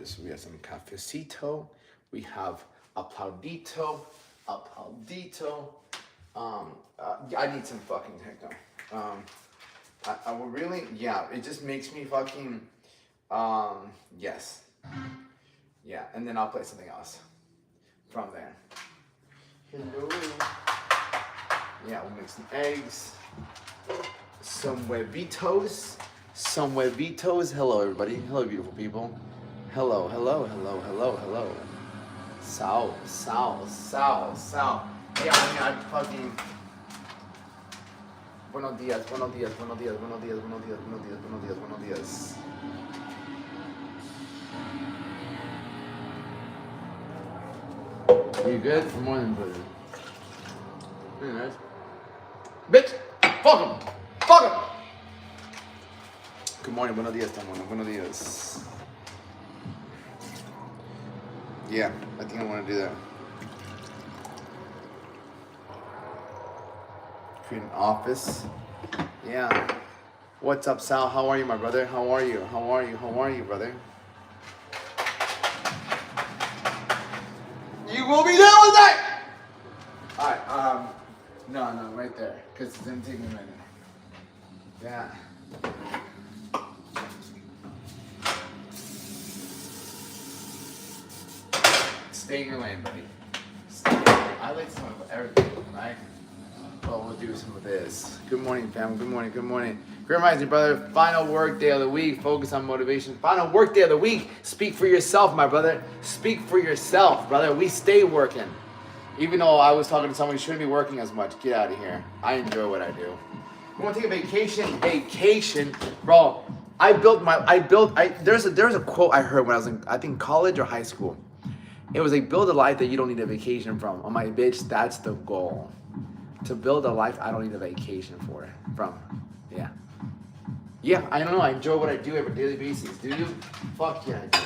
this. We have some cafecito. We have aplaudito. I need some fucking techno. I will really, yeah, it just makes me fucking, yes. Yeah, and then I'll play something else from there. Hello. Yeah, we'll make some eggs, some huevitos. Hello, everybody. Hello, beautiful people. Hello. Sal. Yeah, I fucking. Buenos días. You good? For more than good. Very nice. Bitch! Fuck him! Good morning, buenos días, buenos días. Yeah, I think I want to do that. Create an office. Yeah. What's up, Sal? How are you, my brother? How are you, brother? You will be there with that! Alright, no, right there. Because it's going to take me a minute. Yeah. Stay in your lane, buddy. I like some of everything, right? Well, we'll do some of this. Good morning, fam. Good morning. Grand Rising, brother. Final work day of the week. Focus on motivation. Final work day of the week. Speak for yourself, my brother. Speak for yourself, brother. We stay working. Even though I was talking to someone who shouldn't be working as much. Get out of here. I enjoy what I do. You want to take a vacation? Vacation, bro. There's a quote I heard when I was in, I think, college or high school. It was like, build a life that you don't need a vacation from. I'm like, bitch, that's the goal. To build a life I don't need a vacation from. Yeah. Yeah, I don't know. I enjoy what I do every daily basis. Do you? Fuck yeah, I do.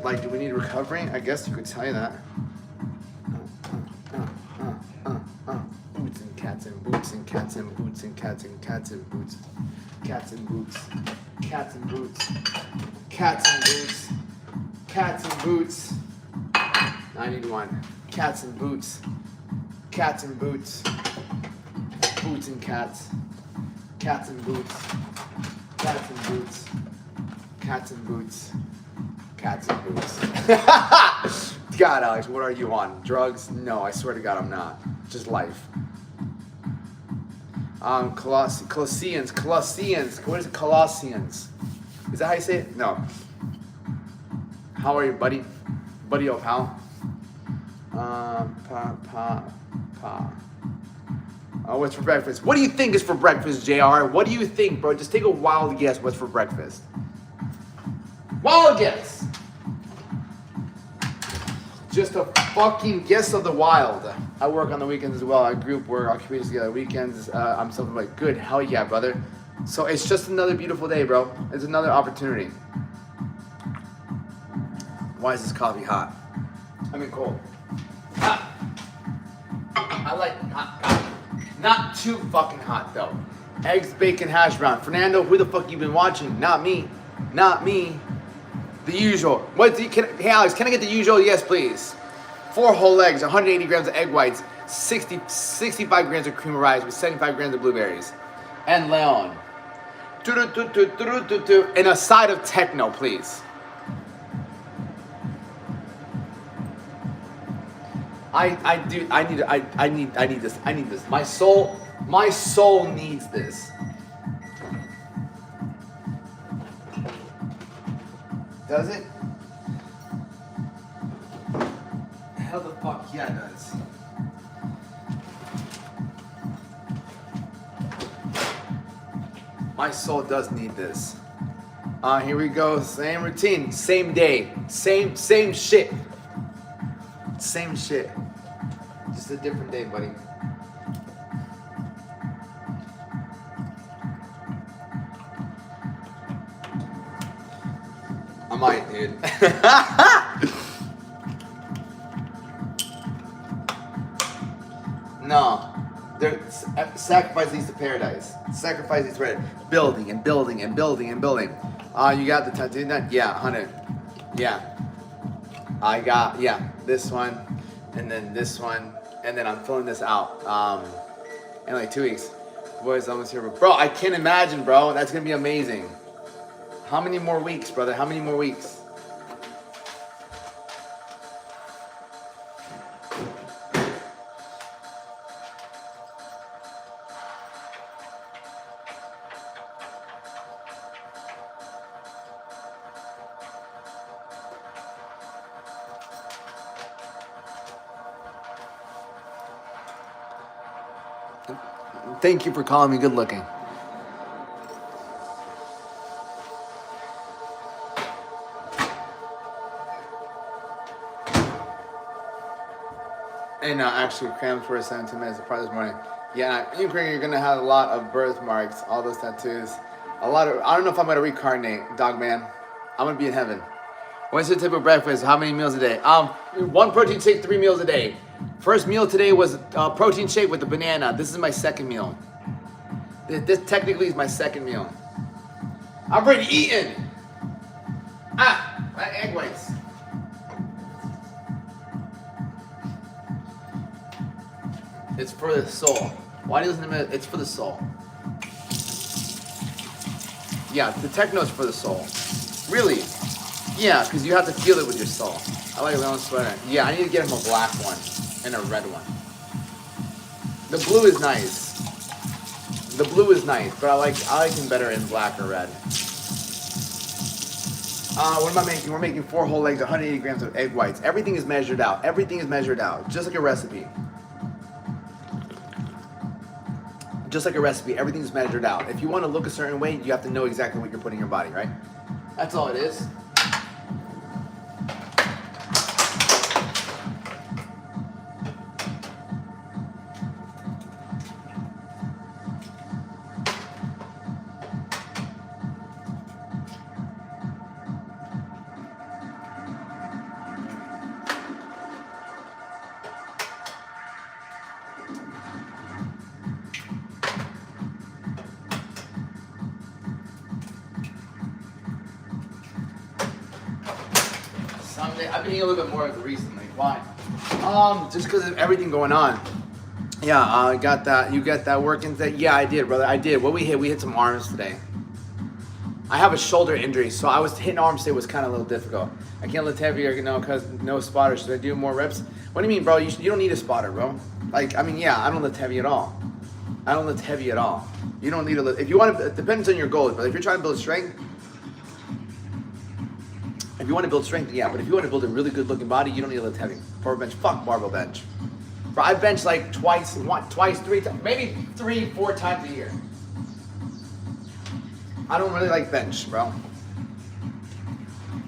Like, do we need recovery? I guess you could tell you that. Boots and cats and boots and cats and boots and cats and cats and boots. Cats and boots. Cats and boots. Cats and boots. Cats and boots. I need one. Cats and boots. Cats and boots. Boots and cats. Cats and boots. Cats and boots. Cats and boots. Cats and boots. God, Alex, what are you on? Drugs? No, I swear to God, I'm not. Just life. Colossians. What is it? Colossians. Is that how you say it? No. How are you, buddy? Buddy, oh, pal. What's for breakfast? What do you think is for breakfast, JR? What do you think, bro? Just take a wild guess what's for breakfast. Wild guess. Just a fucking guess of the wild. I work on the weekends as well. I group work, occupations together weekends. I'm something like, good, hell yeah, brother. So it's just another beautiful day, bro. It's another opportunity. Why is this coffee hot? I mean cold. Hot. I like hot coffee. Not too fucking hot though. Eggs, bacon, hash brown. Fernando, who the fuck you been watching? Not me. The usual. Hey Alex, can I get the usual? Yes, please. 4 whole eggs, 180 grams of egg whites, 65 grams of cream of rice with 75 grams of blueberries. And Leon. And a side of techno, please. I need this. My soul needs this. Does it? Hell the fuck yeah, it does. My soul does need this. Here we go. Same routine, same day, same shit. Same shit. Just a different day, buddy. I might, dude. No. Sacrifice leads to paradise. Sacrifice leads to paradise. Building and building and building and building. You got the tattoo done? Yeah, 100. Yeah. I got, yeah, this one, and then this one, and then I'm filling this out in like 2 weeks. Boys, almost here. Bro, I can't imagine, bro. That's going to be amazing. How many more weeks, brother? How many more weeks? Thank you for calling me good looking. And actually cramps for 17 minutes apart this morning. Yeah, you Craig, you're gonna have a lot of birthmarks, all those tattoos. A lot of, I don't know if I'm gonna reincarnate, dog man. I'm gonna be in heaven. What's your typical breakfast? How many meals a day? One protein shake, 3 meals a day. First meal today was protein shake with a banana. This is my second meal. This technically is my second meal. I've already eaten. My egg whites. It's for the soul. Why do you listen to me? It's for the soul. Yeah, the techno is for the soul. Really? Yeah, because you have to feel it with your soul. I like my own sweater. Yeah, I need to get him a black one and a red one. The blue is nice. The blue is nice, but I like him better in black or red. What am I making? We're making 4 whole eggs, 180 grams of egg whites. Everything is measured out. Everything is measured out, just like a recipe. Just like a recipe, everything's measured out. If you want to look a certain way, you have to know exactly what you're putting in your body, right? That's all it is. I've been eating a little bit more recently. Why? Just because of everything going on. Yeah, I got that. You got that working today? Yeah, I did, brother. I did. What we hit some arms today. I have a shoulder injury, so I was hitting arms today was kind of a little difficult. I can't lift heavier, you know, because no spotter. Should I do more reps? What do you mean, bro? You don't need a spotter, bro. Like, I mean, yeah, I don't lift heavy at all. I don't lift heavy at all. You don't need to lift. If you want to, it depends on your goals, but if you're trying to build strength, if you want to build strength, yeah, but if you want to build a really good looking body, you don't need to lift heavy. Power bench, fuck barbell bench. Bro, I bench like twice, 3 times, maybe 3, 4 times a year. I don't really like bench, bro. I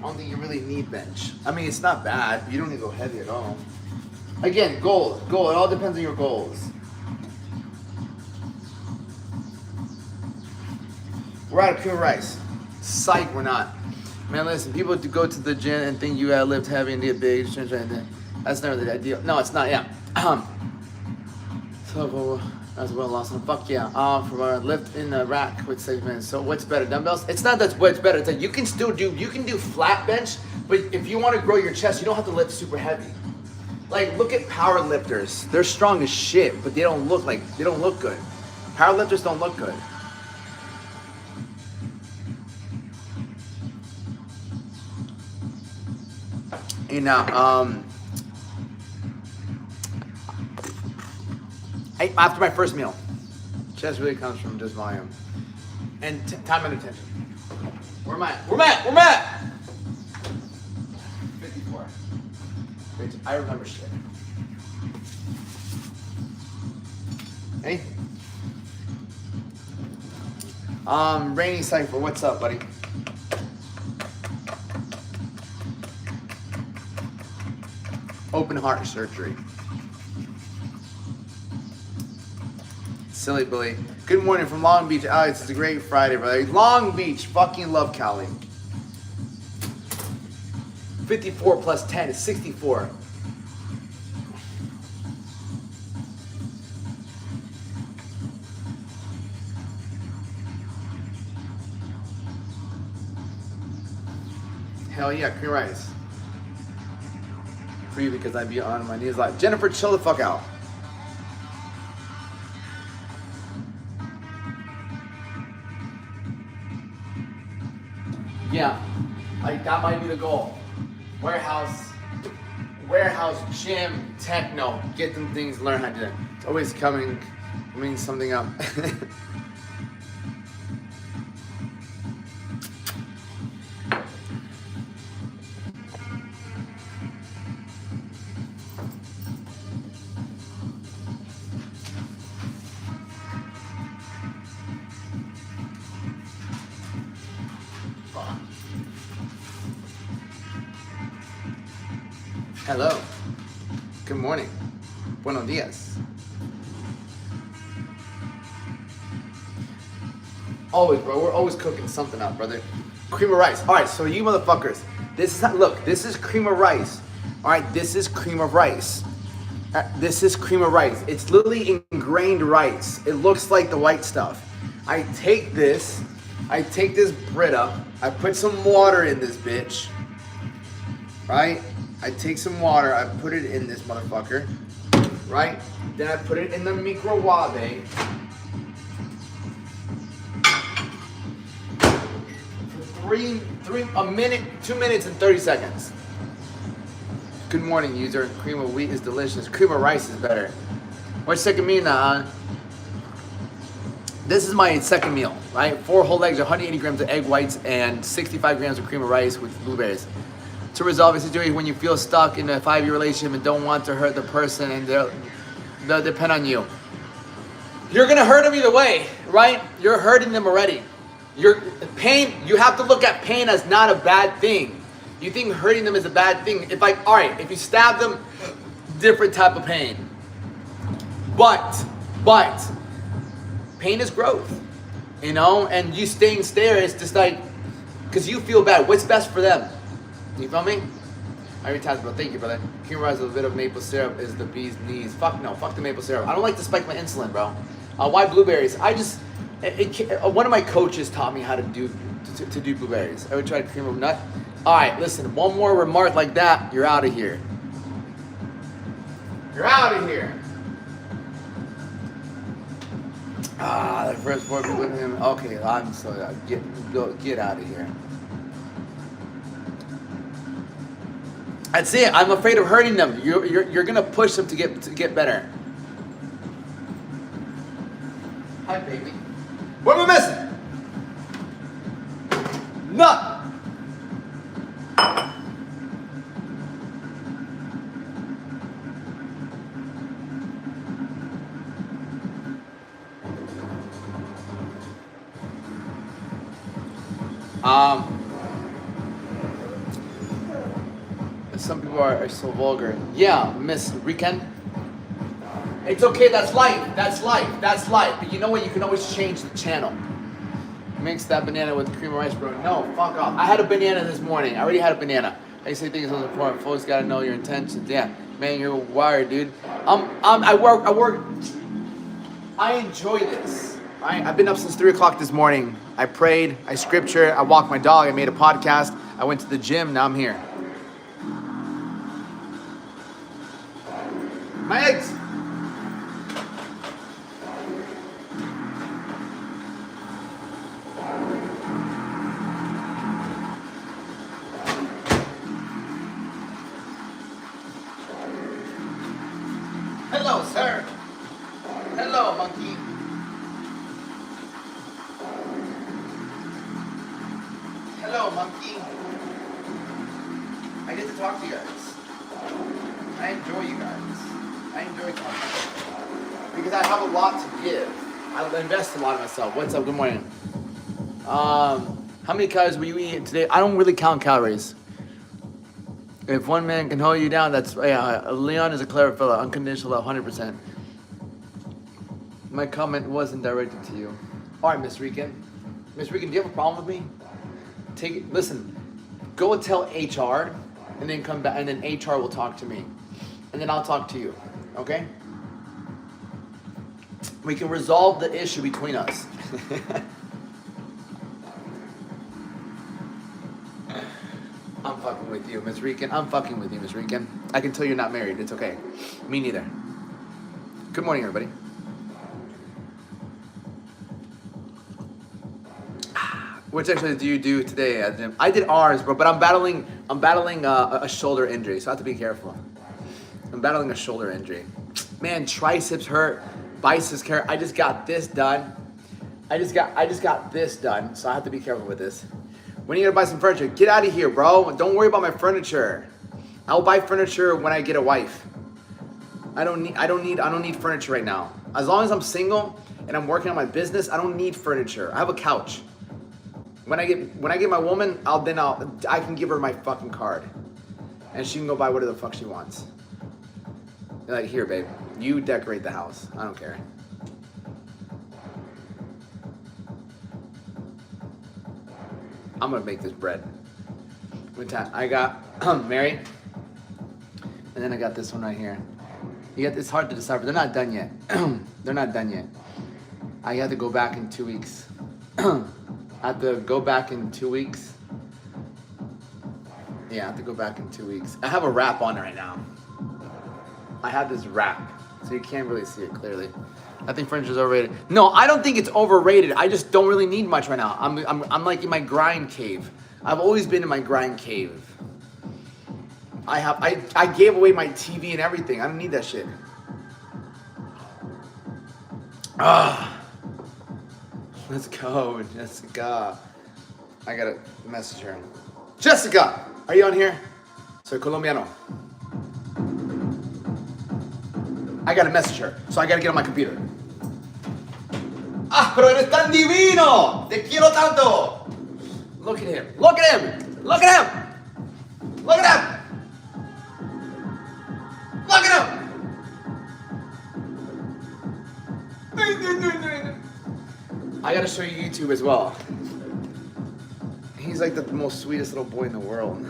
don't think you really need bench. I mean, it's not bad. You don't need to go heavy at all. Again, goals. It all depends on your goals. We're out of pure rice. Psych, we're not. Man, listen, people go to the gym and think you gotta lift heavy and get big. That's never the ideal. No, it's not, yeah. So, that's well lost. Fuck yeah. For a lift in the rack with 6 minutes. So what's better, dumbbells? It's not that's what's better. It's like you can do flat bench, but if you want to grow your chest, you don't have to lift super heavy. Like, look at power lifters. They're strong as shit, but they don't look good. Power lifters don't look good. You know, after my first meal, chest really comes from just volume and time and attention. Where am I? 54. Wait, I remember shit. Hey. Rainy Cypher, what's up, buddy? Open heart surgery. Silly Billy. Good morning from Long Beach. Alex, it's a great Friday, brother. Long Beach, fucking love Cali. 54 plus 10 is 64. Hell yeah, cream rice. For you because I'd be on my knees like, Jennifer, chill the fuck out. Yeah, like that might be the goal. Warehouse, gym, techno, get them things, learn how to do that. It's always coming something up. Hello. Good morning. Buenos dias. Always, bro. We're always cooking something up, brother. Cream of rice. All right, so you motherfuckers. This is cream of rice. All right, this is cream of rice. This is cream of rice. It's literally ingrained rice. It looks like the white stuff. I take this Brita. I put some water in this bitch. Right? I take some water, I put it in this motherfucker, right? Then I put it in the microwave for 2 minutes and 30 seconds. Good morning, user. Cream of wheat is delicious. Cream of rice is better. What's second meal now? This is my second meal, right? 4 whole eggs, 180 grams of egg whites, and 65 grams of cream of rice with blueberries. To resolve a situation when you feel stuck in a 5-year relationship and don't want to hurt the person and they'll depend on you. You're gonna hurt them either way, right? You're hurting them already. Pain, you have to look at pain as not a bad thing. You think hurting them is a bad thing. If like, all right, if you stab them, different type of pain. But, pain is growth, you know? And you staying there is just like, because you feel bad. What's best for them? You feel me? Every time, bro. Thank you, brother. Cream rice with a bit of maple syrup is the bee's knees. Fuck no. Fuck the maple syrup. I don't like to spike my insulin, bro. Why blueberries? One of my coaches taught me how to do blueberries. I would try to cream of nut. All right, listen. One more remark like that, you're out of here. You're out of here. The first 4 people with him. Okay, I'm so get out of here. That's it. I'm afraid of hurting them. You're gonna push them to get better. Hi, baby. What am I missing? Nothing. Some people are so vulgar. Yeah, Miss Riken. It's okay, that's life. But you know what? You can always change the channel. Mix that banana with cream of rice, bro. No, fuck off. I had a banana this morning. I already had a banana. I say things on the important. Folks gotta know your intentions. Yeah, man, you're wired, dude. I work. I enjoy this. Right? I've been up since 3 o'clock this morning. I prayed, I scripture, I walked my dog, I made a podcast, I went to the gym, now I'm here. My eggs. Hello, sir. Hello, monkey. Hello, monkey. I get to talk to you guys. I enjoy you guys. I enjoy talking because I have a lot to give. I invest a lot in myself. What's up? Good morning. How many calories were you eating today? I don't really count calories. If one man can hold you down, that's Leon is a clever fella, unconditional, 100%. My comment wasn't directed to you. All right, Miss Rican. Miss Rican, do you have a problem with me? Listen. Go and tell HR, and then come back, and then HR will talk to me, and then I'll talk to you. Okay? We can resolve the issue between us. I'm fucking with you, Miss Rican. I'm fucking with you, Miss Rican. I can tell you're not married. It's okay. Me neither. Good morning, everybody. Which exercise do you do today at the gym? I did ours, bro, but I'm battling a shoulder injury, so I have to be careful. I'm battling a shoulder injury. Man, triceps hurt, biceps hurt. I just got this done. I just got this done, so I have to be careful with this. When are you gonna buy some furniture? Get out of here, bro. Don't worry about my furniture. I'll buy furniture when I get a wife. I don't need furniture right now. As long as I'm single and I'm working on my business, I don't need furniture. I have a couch. When I get my woman, I can give her my fucking card, and she can go buy whatever the fuck she wants. They're like, here, babe, you decorate the house. I don't care. I'm gonna make this bread. I got Mary, and then I got this one right here. It's hard to decipher. They're not done yet. They're not done yet. I have to go back in 2 weeks. I have to go back in 2 weeks. Yeah, I have to go back in 2 weeks. I have a wrap on right now. I have this wrap, so you can't really see it clearly. I think furniture is overrated. No, I don't think it's overrated. I just don't really need much right now. I'm like in my grind cave. I've always been in my grind cave. I gave away my TV and everything. I don't need that shit. Let's go, Jessica. I gotta message her. Jessica, are you on here? Soy colombiano. I gotta message her, so I gotta get on my computer. Ah, pero eres tan divino! Te quiero tanto! Look at him. Look at him! Look at him! Look at him! Look at him! I gotta show you YouTube as well. He's like the most sweetest little boy in the world.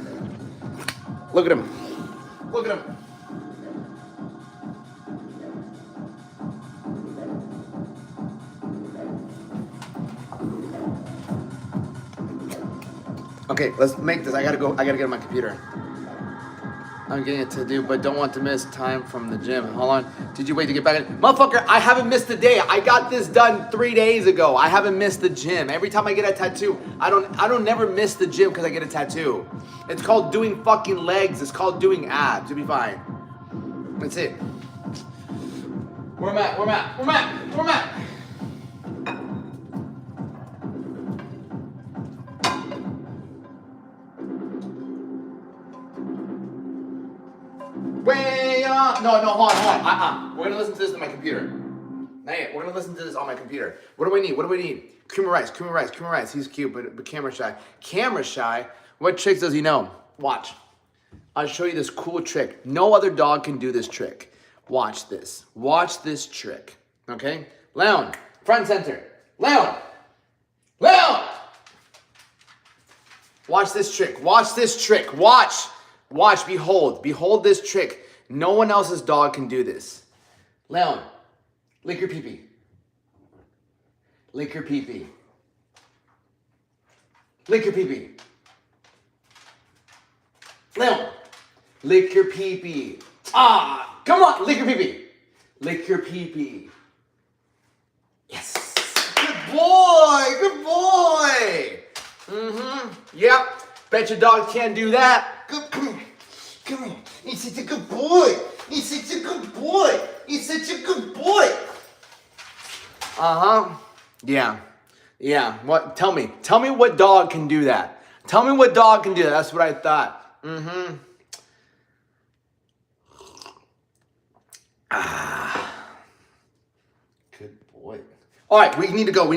Look at him. Look at him. Okay, let's make this. I gotta get on my computer. I'm getting it to do, but don't want to miss time from the gym. Hold on. Did you wait to get back in? Motherfucker, I haven't missed a day. I got this done 3 days ago. I haven't missed the gym. Every time I get a tattoo, I don't never miss the gym because I get a tattoo. It's called doing fucking legs. It's called doing abs. You'll be fine. That's it. Where am I? Way up. No, hold on. We're gonna listen to this on my computer. Not yet. We're gonna listen to this on my computer. What do we need? Cream of rice. He's cute, but camera shy. Camera shy? What tricks does he know? Watch. I'll show you this cool trick. No other dog can do this trick. Watch this. Watch this trick. Okay? Leon, front center. Leon! Watch this trick. Watch, behold this trick. No one else's dog can do this. Leon, lick your pee-pee. Lick your pee-pee. Leon, lick your pee-pee. Ah, come on, lick your pee-pee. Lick your pee-pee. Yes. Good boy. Yep. Bet your dog can't do that. Come on. He's such a good boy. Yeah. What? Tell me what dog can do that. That's what I thought. Good boy. All right, we need to go.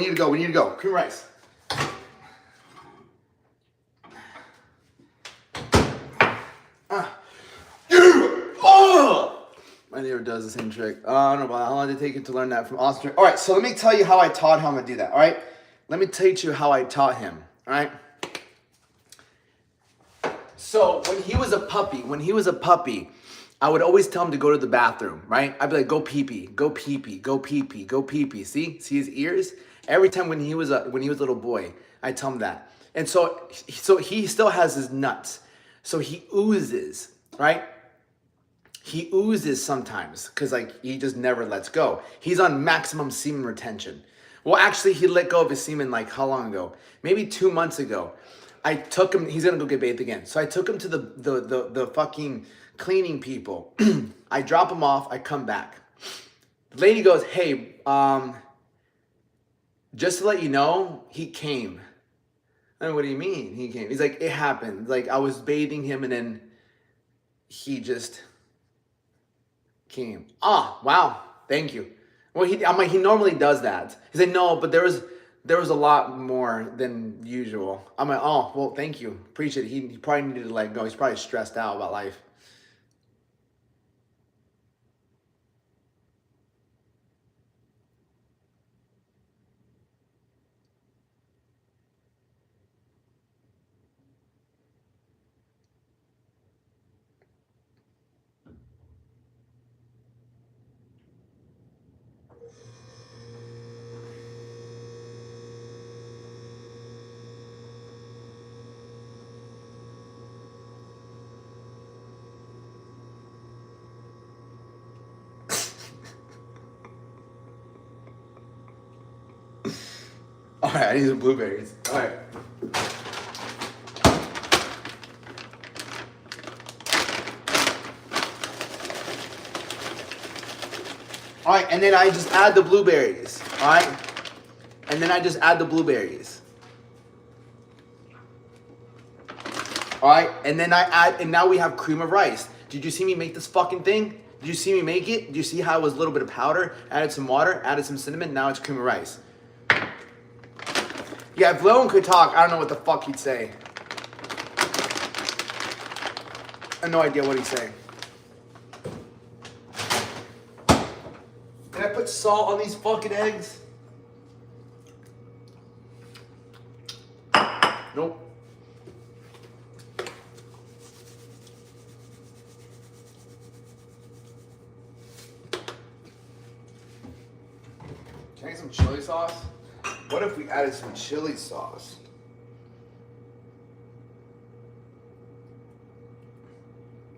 Cream rice. My neighbor does the same trick. I don't know how long did it take you to learn that from Austin. All right, so let me tell you how I taught him to do that. All right, let me teach you how I taught him. All right. So when he was a puppy, I would always tell him to go to the bathroom. Right? I'd be like, go pee pee. See his ears. Every time when he was a little boy, I tell him that. And so he still has his nuts. So he oozes, right? He oozes sometimes because like he just never lets go. He's on maximum semen retention. Well, actually, he let go of his semen like how long ago? Maybe 2 months ago. I took him. He's gonna go get bathed again. So I took him to the fucking cleaning people. I drop him off. I come back. The lady goes, "Hey, just to let you know, he came." And what do you mean he came? He's like, "It happened. Like I was bathing him, and then he just came." Ah, wow. Thank you. Well, I'm like, he normally does that. He said, "No, but there was a lot more than usual." I'm like, "Oh, well, thank you. Appreciate it." He probably needed to let go. He's probably stressed out about life. All right, I need some blueberries. All right. All right, and then I just add the blueberries. All right, and then I just add the blueberries. All right, and then I add, and now we have cream of rice. Did you see me make this fucking thing? Did you see me make it? Did you see how it was a little bit of powder? Added some water, added some cinnamon. Now it's cream of rice. Yeah, if Loan could talk, I don't know what the fuck he'd say. I have no idea what he'd say. Can I put salt on these fucking eggs? Nope. Can I get some chili sauce? What if we added some chili sauce?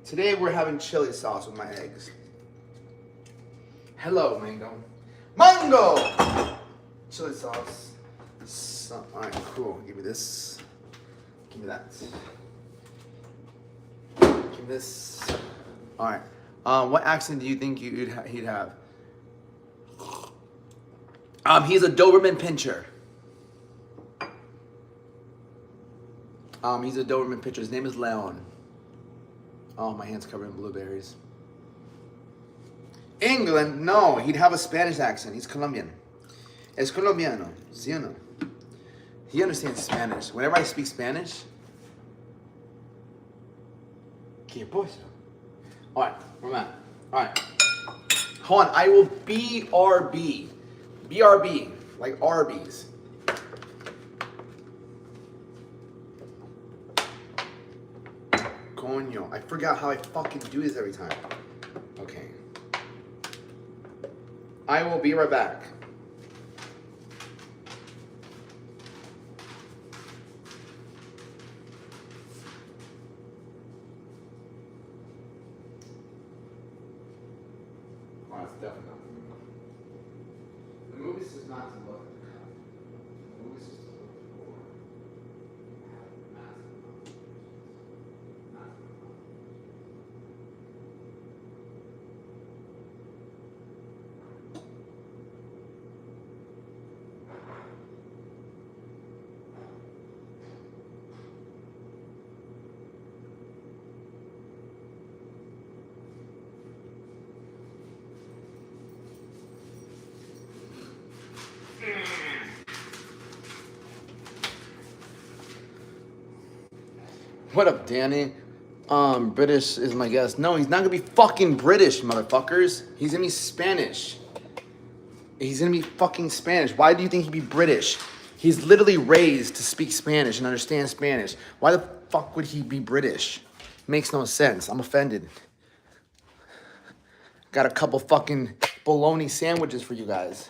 Today we're having chili sauce with my eggs. Hello, mango. Mango! Chili sauce. All right, cool. Give me this. Give me that. Give me this. All right. What accent do you think he'd have? He's a Doberman Pinscher. He's a Doberman Pinscher. His name is Leon. Oh, my hand's covered in blueberries. England? No, he'd have a Spanish accent. He's Colombian. Es colombiano. ¿Sí o no? He understands Spanish. Whenever I speak Spanish. ¿Qué pasa? All right, where am I? All right. Hold on. I will BRB. BRB. Like Arby's. Coño. I forgot how I fucking do this every time. Okay. I will be right back. Oh, it's definitely not. The movie's just not to look at the cup. The movie's just to look for. What up, Danny? British is my guest. No, he's not gonna be fucking British, motherfuckers. He's gonna be Spanish. He's gonna be fucking Spanish. Why do you think he'd be British? He's literally raised to speak Spanish and understand Spanish. Why the fuck would he be British? Makes no sense. I'm offended. Got a couple fucking bologna sandwiches for you guys.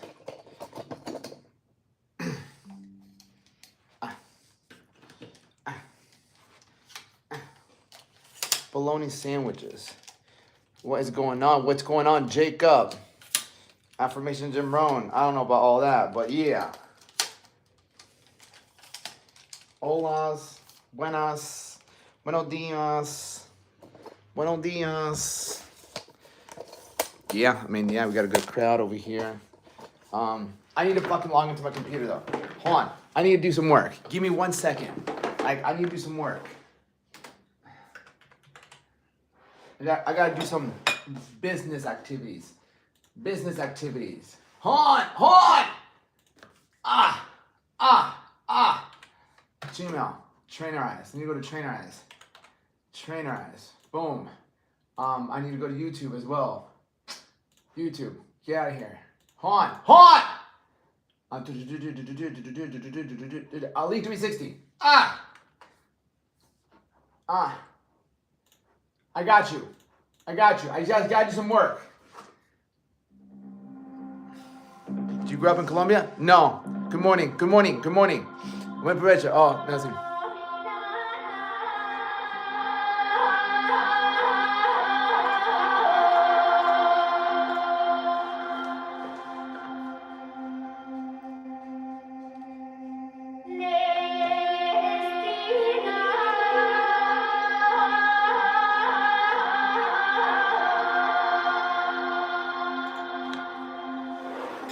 bologna sandwiches. What is going on? What's going on, Jacob? Affirmation Jim Rohn. I don't know about all that, but yeah. Holas, buenas, buenos dias, buenos dias. Yeah, I mean, yeah, we got a good crowd over here. I need to fucking log into my computer though. Hold on, I need to do some work. Give me 1 second. I need to do some work. I gotta do some business activities. Business activities. Hold on. Gmail. Trainer Eyes. I need to go to Trainer Eyes. Trainer Eyes. Boom. I need to go to YouTube as well. YouTube. Get out of here. Hold on. Ali 360. I got you. I just gotta do some work. Did you grow up in Colombia? No. Good morning. Buen provecho. Oh, nothing.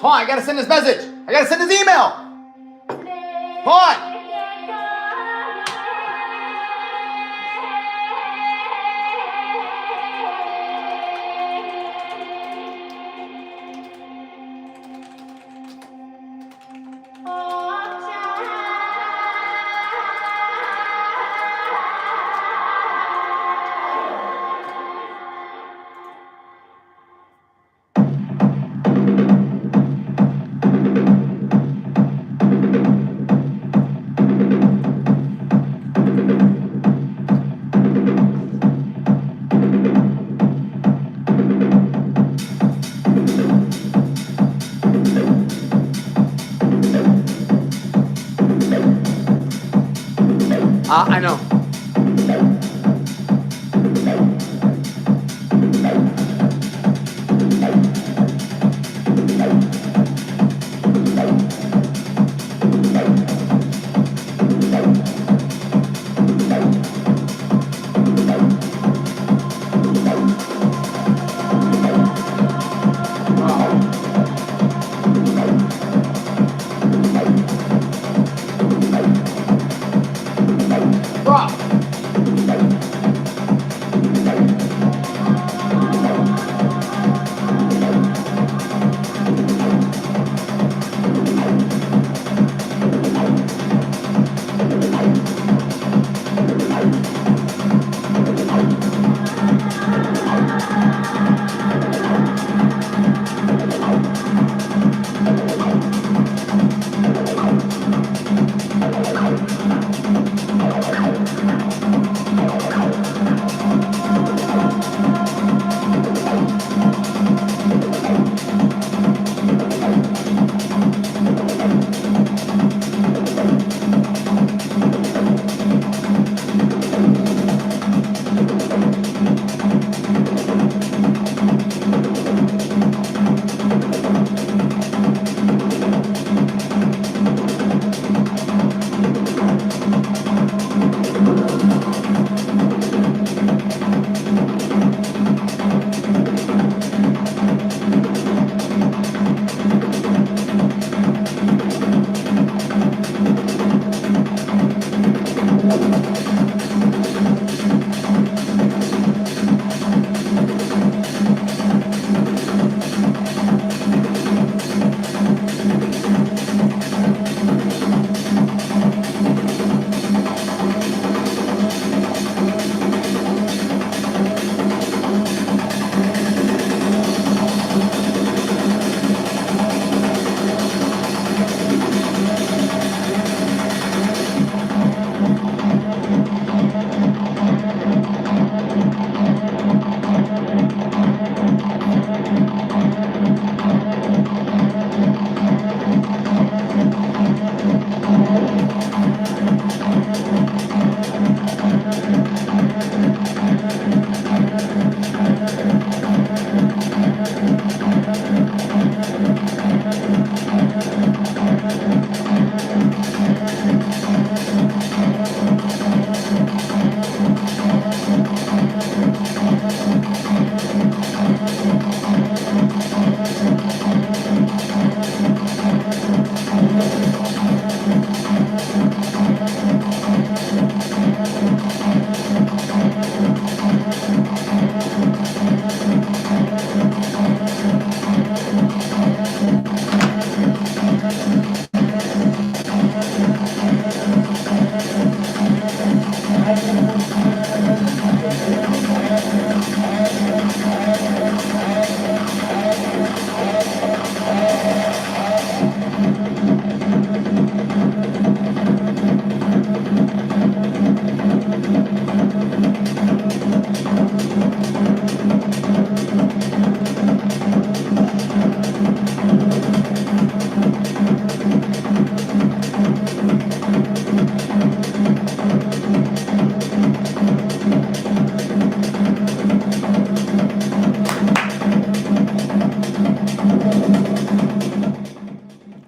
Hold on, I gotta send this message. I gotta send this email. Hold on. I know.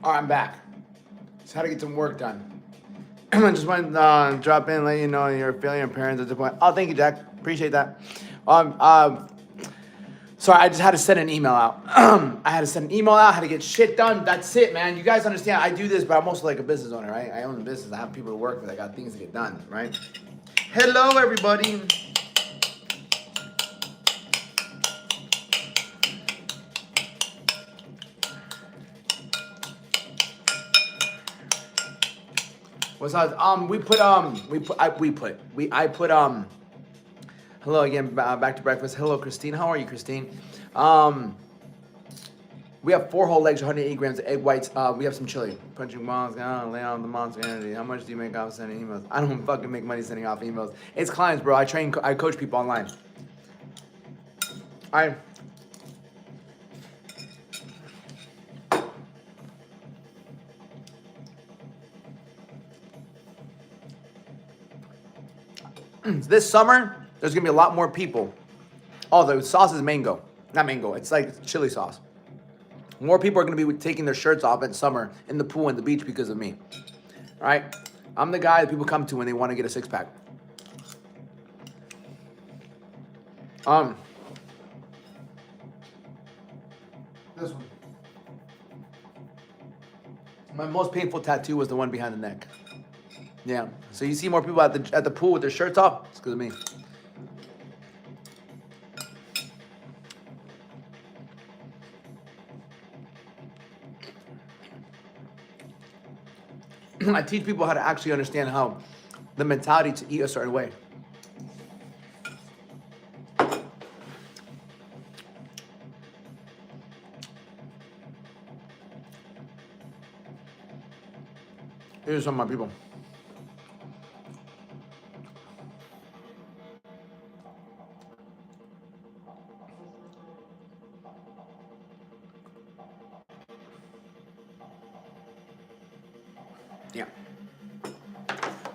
All right, I'm back. Just had to get some work done. I just wanted to drop in, let you know you're feeling your parents at the point. Oh, thank you, Jack. Appreciate that. Sorry, I just had to send an email out. I had to send an email out, had to get shit done. That's it, man. You guys understand, I do this, but I'm also like a business owner, right? I own a business. I have people to work with. I got things to get done, right? Hello, everybody. What's up? I put hello again, back to breakfast. Hello, Christine. How are you, Christine? We have 4 whole legs, 180 grams of egg whites. We have some chili. Punching balls, lay on the monster energy. How much do you make off sending emails? I don't fucking make money sending off emails. It's clients, bro. I coach people online. This summer, there's gonna be a lot more people. Oh, the sauce is mango. Not mango, it's like chili sauce. More people are gonna be taking their shirts off in summer in the pool and the beach because of me. All right? I'm the guy that people come to when they want to get a 6-pack. This one. My most painful tattoo was the one behind the neck. Yeah. So you see more people at the pool with their shirts off? It's because of me. I teach people how to actually understand how the mentality to eat a certain way. Here's some of my people. Yeah.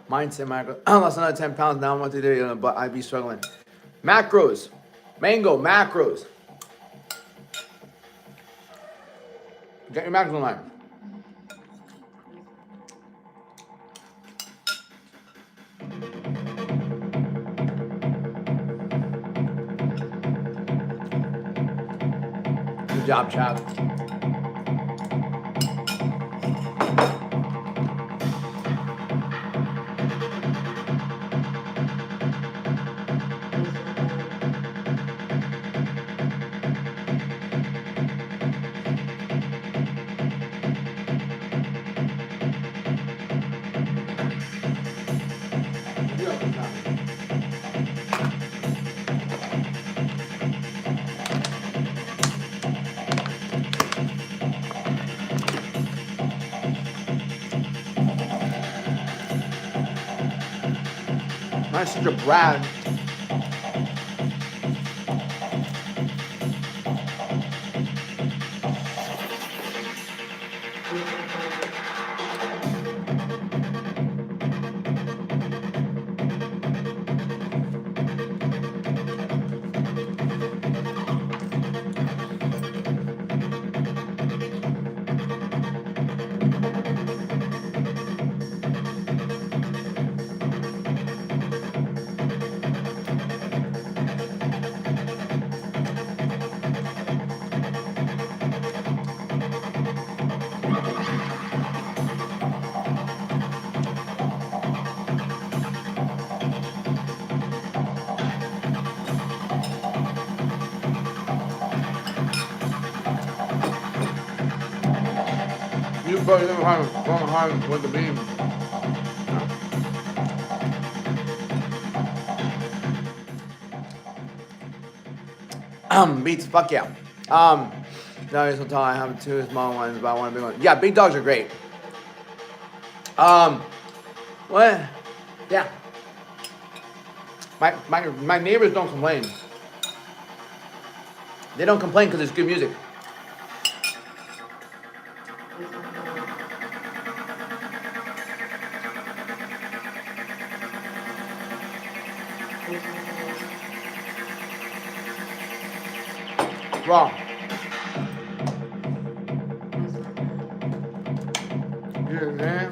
Mindset macro. I lost another 10 pounds. Now I'm what to do, but I'd be struggling. Macros. Mango macros. Get your macros online. Good job, Chad. I'm such a brat. You probably never had a long time with the beam. Beats, fuck yeah. No, you're so tall. I have two small ones, but I want a big one. Yeah, big dogs are great. What? Yeah. My neighbors don't complain. They don't complain because it's good music. Wrong. Yeah.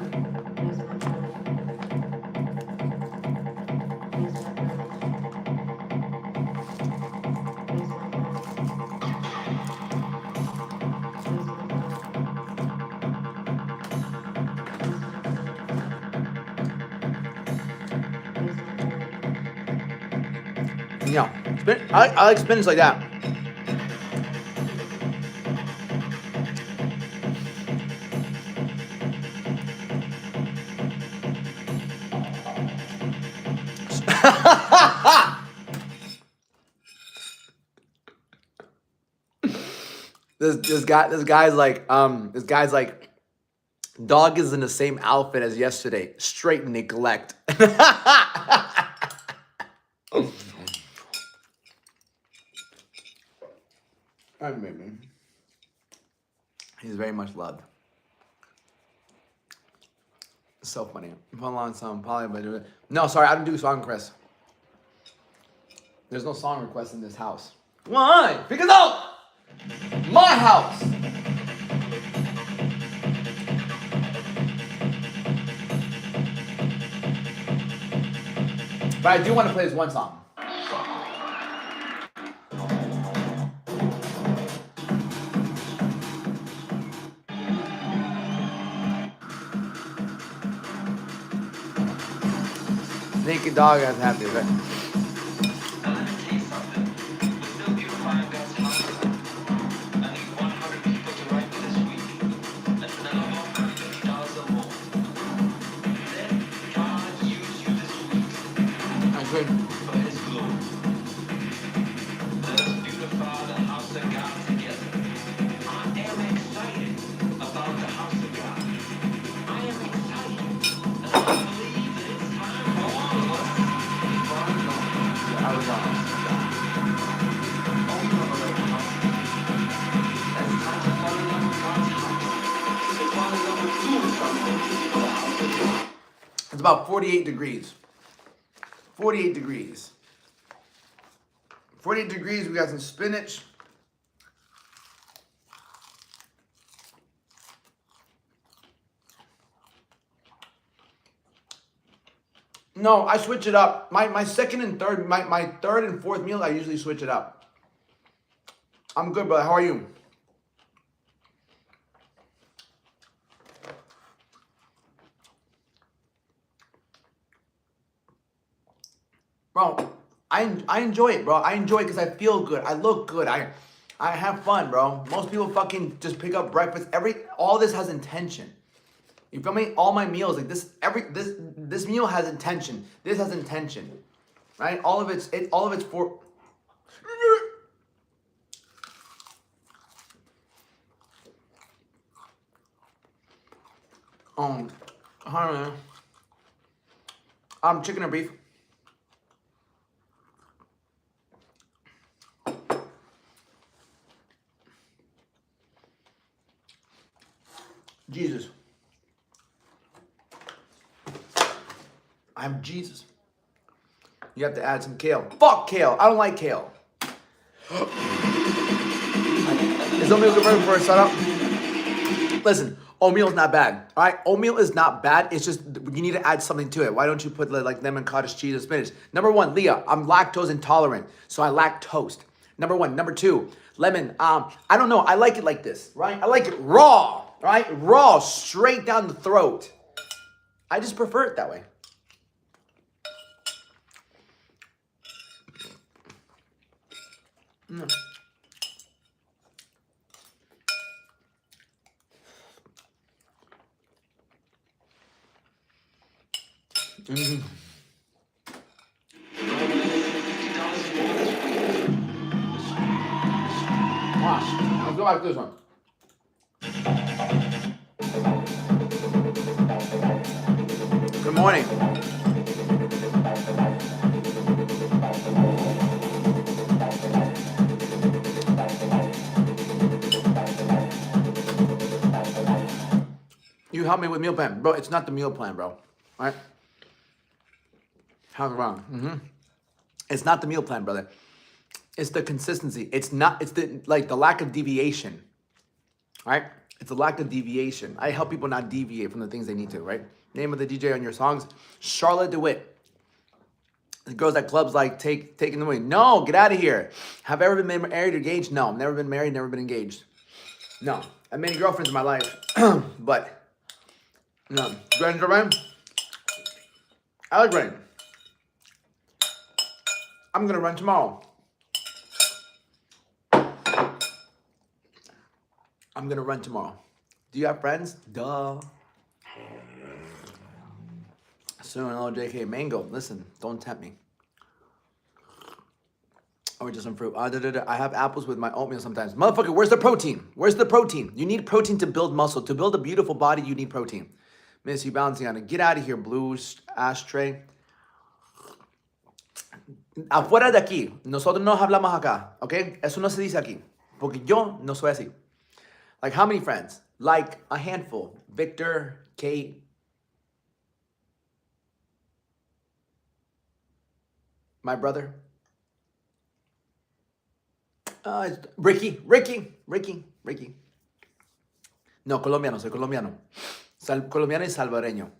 Yeah. I like spins like that. This guy's like dog is in the same outfit as yesterday. Straight neglect. I mean, he's very much loved. So funny. Put on some probably, but no, sorry, I don't do song requests. There's no song requests in this house. Why? Because my house. But I do want to play this one song. Naked dog has happy, right? It's about 48 degrees. 48 degrees. 48 degrees, we got some spinach. No, I switch it up. My second and third, my third and fourth meal, I usually switch it up. I'm good, brother. How are you? Bro, I enjoy it, bro. I enjoy it because I feel good. I look good. I have fun, bro. Most people fucking just pick up breakfast. All this has intention. You feel me? All my meals, like this meal has intention. This has intention, right? All of it's for. Hi, man. Chicken or beef? Jesus. I'm Jesus. You have to add some kale. Fuck kale. I don't like kale. Is oatmeal good for a setup? Listen, oatmeal is not bad. All right, oatmeal is not bad. It's just you need to add something to it. Why don't you put like lemon, cottage cheese, or spinach? Number one, Leah, I'm lactose intolerant, so I lack toast. Number one. Number two, lemon. I don't know. I like it like this, right? I like it raw, right? Raw, straight down the throat. I just prefer it that way. Mm. Mm-hmm. gosh. Let's go back to this one. Good morning. You help me with meal plan. Bro, it's not the meal plan, bro. All right? How's it wrong? It's not the meal plan, brother. It's the consistency. It's the lack of deviation. All right? It's the lack of deviation. I help people not deviate from the things they need to, right? Name of the DJ on your songs, Charlotte DeWitt. The girls at clubs like taking the money. No, get out of here. Have I ever been married or engaged? No, never been married, never been engaged. No, I've many girlfriends in my life, but no. Ready to run? I like running. I'm gonna run tomorrow. I'm gonna run tomorrow. Do you have friends? Duh. Soon, hello, JK. Mango, listen, don't tempt me. Or just some fruit. I have apples with my oatmeal sometimes. Motherfucker, where's the protein? Where's the protein? You need protein to build muscle. To build a beautiful body, you need protein. Miss you balancing on it. Get out of here, blue ashtray. Afuera de aquí. Nosotros no hablamos acá. ¿Ok? Eso no se dice aquí. Porque yo no soy así. Like, how many friends? Like, a handful. Victor, Kate. My brother. Ricky. No, colombiano, soy colombiano. Colombiano y salvadoreño.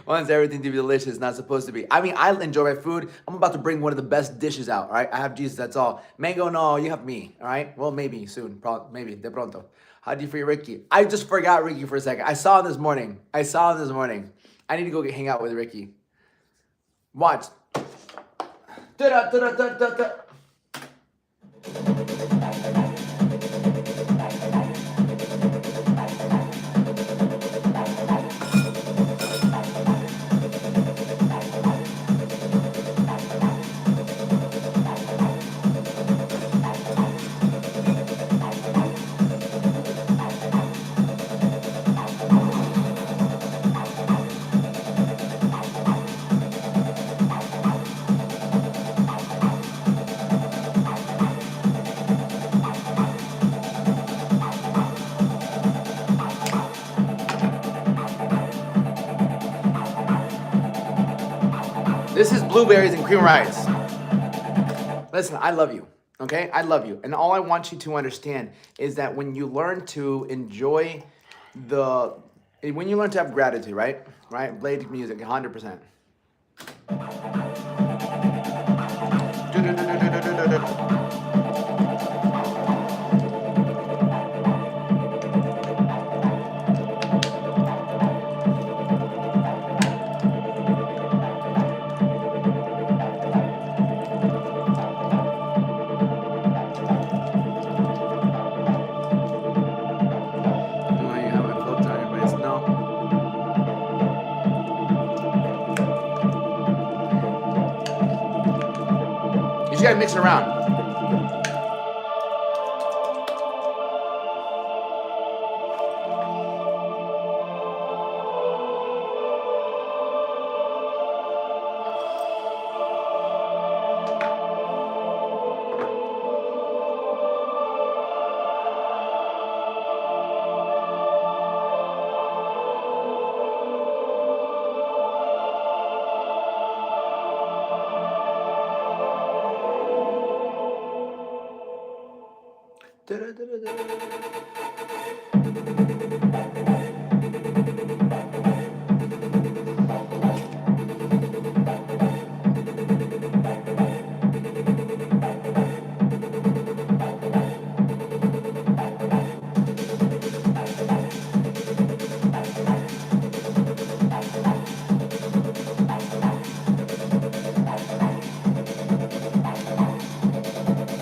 Wants everything to be delicious, not supposed to be. I mean, I enjoy my food. I'm about to bring one of the best dishes out, all right? I have Jesus, that's all. Mango, no, you have me, all right? Well, maybe soon, maybe, de pronto. How do you feel, Ricky? I just forgot Ricky for a second. I saw him this morning. I need to go hang out with Ricky. Watch. This is blueberries and cream rice. Listen, I love you, okay? I love you. And all I want you to understand is that when you learn to enjoy when you learn to have gratitude, right? Blade music, 100%. You gotta mix it around.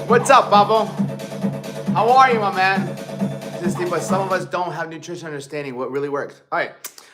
What's up, Babo? How are you, my man? But some of us don't have nutrition understanding what really works. All right.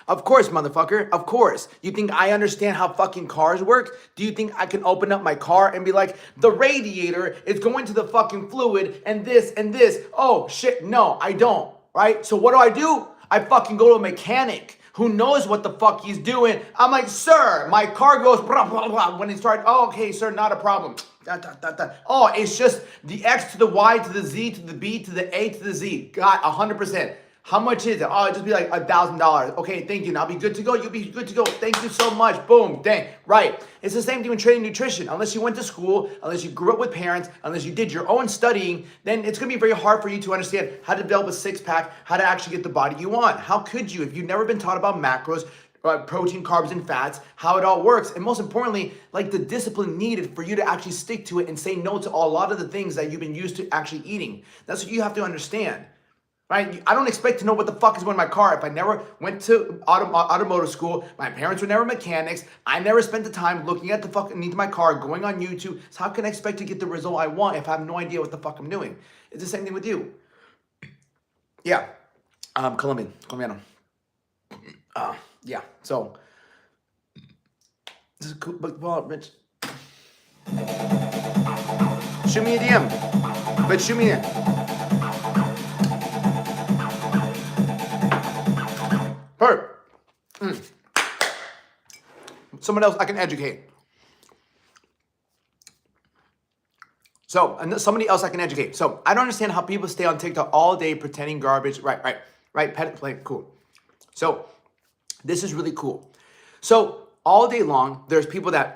Of course, motherfucker. Of course. You think I understand how fucking cars work? Do you think I can open up my car and be like, the radiator is going to the fucking fluid and this and this? Oh, shit. No, I don't. Right? So what do? I fucking go to a mechanic who knows what the fuck he's doing. I'm like, sir, my car goes blah, blah, blah. When he starts, oh, okay, sir, not a problem. Da, da, da, da. Oh, it's just the X to the Y to the Z to the B to the A to the Z. God, 100%. How much is it? Oh, it'll just be like $1,000. Okay, thank you. Now I'll be good to go. You'll be good to go. Thank you so much. Boom. Dang. Right. It's the same thing with training nutrition. Unless you went to school, unless you grew up with parents, unless you did your own studying, then it's going to be very hard for you to understand how to develop a six-pack, how to actually get the body you want. How could you if you've never been taught about macros, protein, carbs, and fats, how it all works, and most importantly, like the discipline needed for you to actually stick to it and say no to a lot of the things that you've been used to actually eating. That's what you have to understand. Right? I don't expect to know what the fuck is going in my car if I never went to automotive school. My parents were never mechanics. I never spent the time looking at the fucking needs of my car, going on YouTube. So how can I expect to get the result I want if I have no idea what the fuck I'm doing? It's the same thing with you. Yeah. Colombiano. Yeah. So this is cool, but well, Rich. Shoot me a DM. But shoot me a Someone else I can educate. So, and somebody else I can educate. So, I don't understand how people stay on TikTok all day pretending garbage. Right. Like, cool. So, this is really cool. So, all day long, there's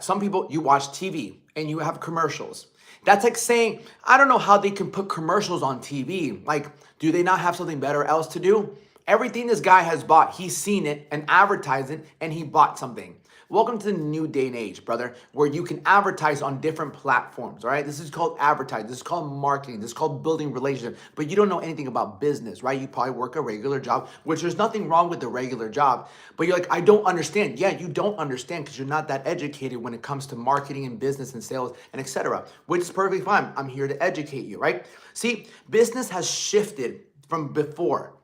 some people, you watch TV and you have commercials. That's like saying, I don't know how they can put commercials on TV. Like, do they not have something better else to do? Everything this guy has bought, he's seen it and advertised it, and he bought something. Welcome to the new day and age, brother, where you can advertise on different platforms, all right? This is called advertising. This is called marketing. This is called building relationships. But you don't know anything about business, right? You probably work a regular job, which there's nothing wrong with the regular job. But you're like, I don't understand. Yeah, you don't understand because you're not that educated when it comes to marketing and business and sales and etc., which is perfectly fine. I'm here to educate you, right? See, business has shifted from before.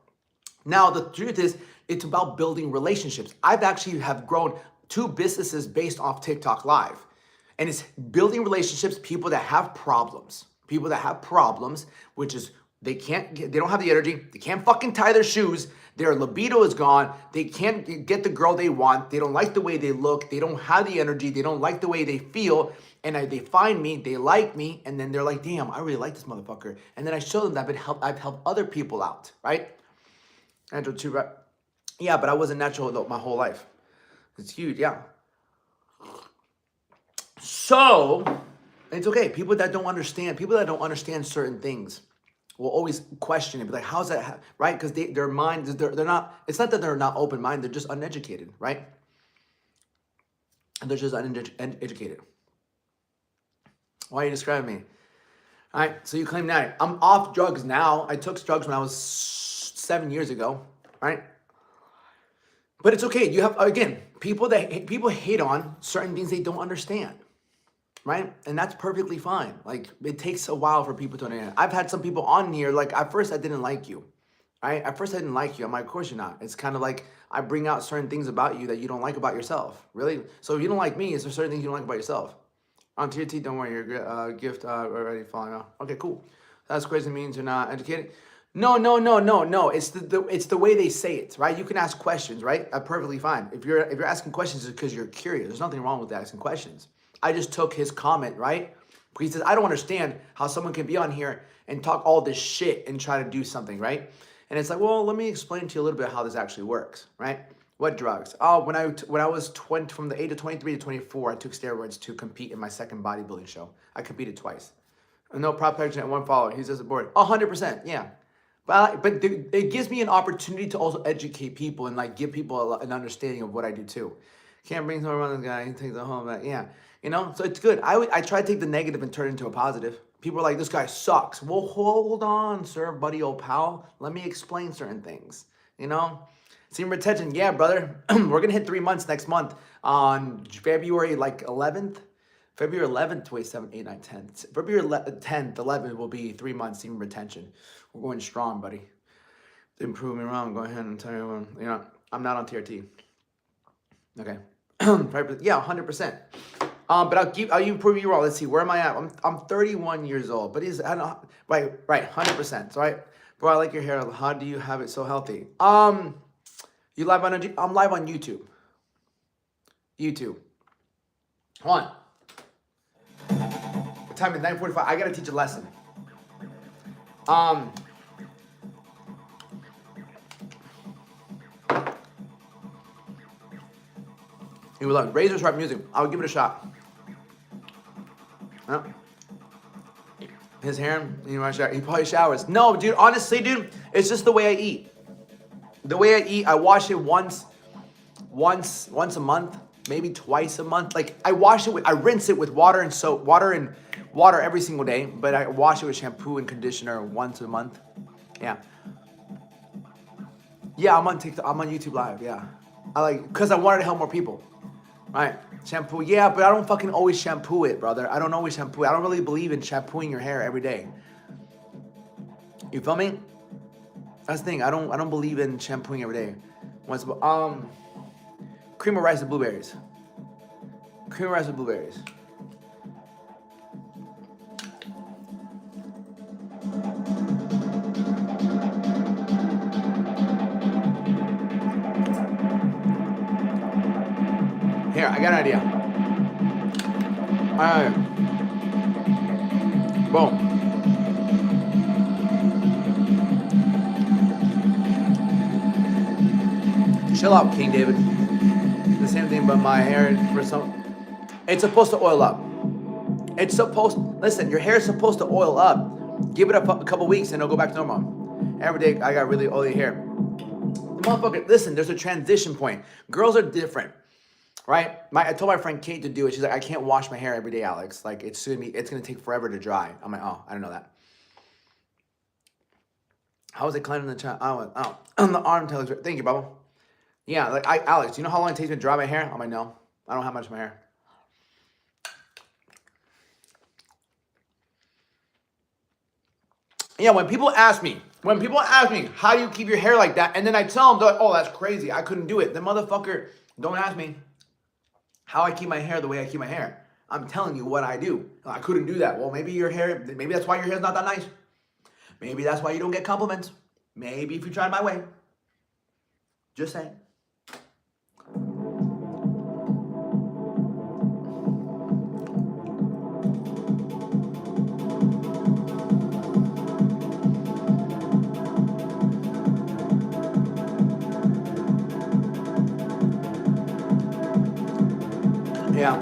Now, the truth is, it's about building relationships. I've actually have grown 2 businesses based off TikTok Live. And it's building relationships, people that have problems, which is they don't have the energy, they can't fucking tie their shoes, their libido is gone, they can't get the girl they want, they don't like the way they look, they don't have the energy, they don't like the way they feel, and they find me, they like me, and then they're like, damn, I really like this motherfucker. And then I show them that I've helped other people out, right? Natural too, right? Yeah, but I wasn't natural my whole life. It's huge, yeah. So, it's okay. People that don't understand certain things will always question it. Be like, how's that, right? Because their minds, they're not, it's not that they're not open-minded, they're just uneducated, right? And they're just uneducated. Why are you describing me? All right, so you claim that. I'm off drugs now. I took drugs when I was 7 years ago, right? But it's okay. You have, again, people hate on certain things they don't understand, right? And that's perfectly fine. Like, it takes a while for people to understand. I've had some people on here, like, at first I didn't like you, right? At first I didn't like you. I'm like, of course you're not. It's kind of like I bring out certain things about you that you don't like about yourself. Really? So if you don't like me, is there certain things you don't like about yourself? On TRT, don't worry, your gift already falling off. Okay, cool. That's crazy means you're not educated. No. It's the way they say it, right? You can ask questions, right? Perfectly fine. If you're asking questions, it's because you're curious. There's nothing wrong with asking questions. I just took his comment, right? He says, I don't understand how someone can be on here and talk all this shit and try to do something, right? And it's like, well, let me explain to you a little bit how this actually works, right? What drugs? Oh, when I was 20, from the age of 23 to 24, I took steroids to compete in my second bodybuilding show. I competed twice. No prop protection and 1 follower. He says board. 100%, yeah. But it gives me an opportunity to also educate people and like give people an understanding of what I do too. Can't bring someone around this guy. He takes the whole back. Yeah, you know. So it's good. I try to take the negative and turn it into a positive. People are like, this guy sucks. Well, hold on, sir, buddy, old pal. Let me explain certain things. You know, semen retention. Yeah, brother. We're gonna hit 3 months next month on February 11th. February 11th, wait, 7, 8, 9, 10. February 10th, 11th will be 3 months semen retention. We're going strong, buddy. Improvement wrong. Go ahead and tell you, I'm not on TRT. Okay. Yeah, 100%. But I'll prove you wrong. Let's see, where am I at? I'm 31 years old, but I don't, right, 100%. So bro, I like your hair. How do you have it so healthy? You live on I'm live on YouTube. Hold on. The time is 9:45. I gotta teach a lesson. You will love razor sharp music. I'll give it a shot. Huh? His hair, he probably showers. No, dude, honestly, dude, it's just the way I eat. The way I eat, I wash it once a month, maybe twice a month. Like I rinse it with water and soap, water every single day, but I wash it with shampoo and conditioner once a month. Yeah. Yeah, I'm on TikTok, I'm on YouTube Live, yeah. Cause I wanted to help more people. Right, shampoo, yeah, but I don't fucking always shampoo it, brother. I don't always shampoo it. I don't really believe in shampooing your hair every day. You feel me? That's the thing. I don't believe in shampooing every day. Cream of rice with blueberries. Cream of rice with blueberries. Here, I got an idea. Alright. Boom. Chill out, King David. The same thing, but my hair, it's supposed to oil up. Listen, your hair is supposed to oil up. Give it a couple weeks and it'll go back to normal. Every day, I got really oily hair. The motherfucker, listen, there's a transition point. Girls are different. Right? I told my friend Kate to do it. She's like, I can't wash my hair every day, Alex. Like, it's gonna take forever to dry. I'm like, oh, I didn't know that. How was it climbing the chat? On the arm tail. Thank you, Bubba. Yeah, like Alex, do you know how long it takes me to dry my hair? I'm like, no, I don't have much of my hair. Yeah, when people ask me how do you keep your hair like that, and then I tell them, oh, that's crazy, I couldn't do it. The motherfucker, don't ask me how I keep my hair the way I keep my hair. I'm telling you what I do. I couldn't do that. Well, maybe that's why your hair's not that nice. Maybe that's why you don't get compliments. Maybe if you tried my way. Just saying. Yeah.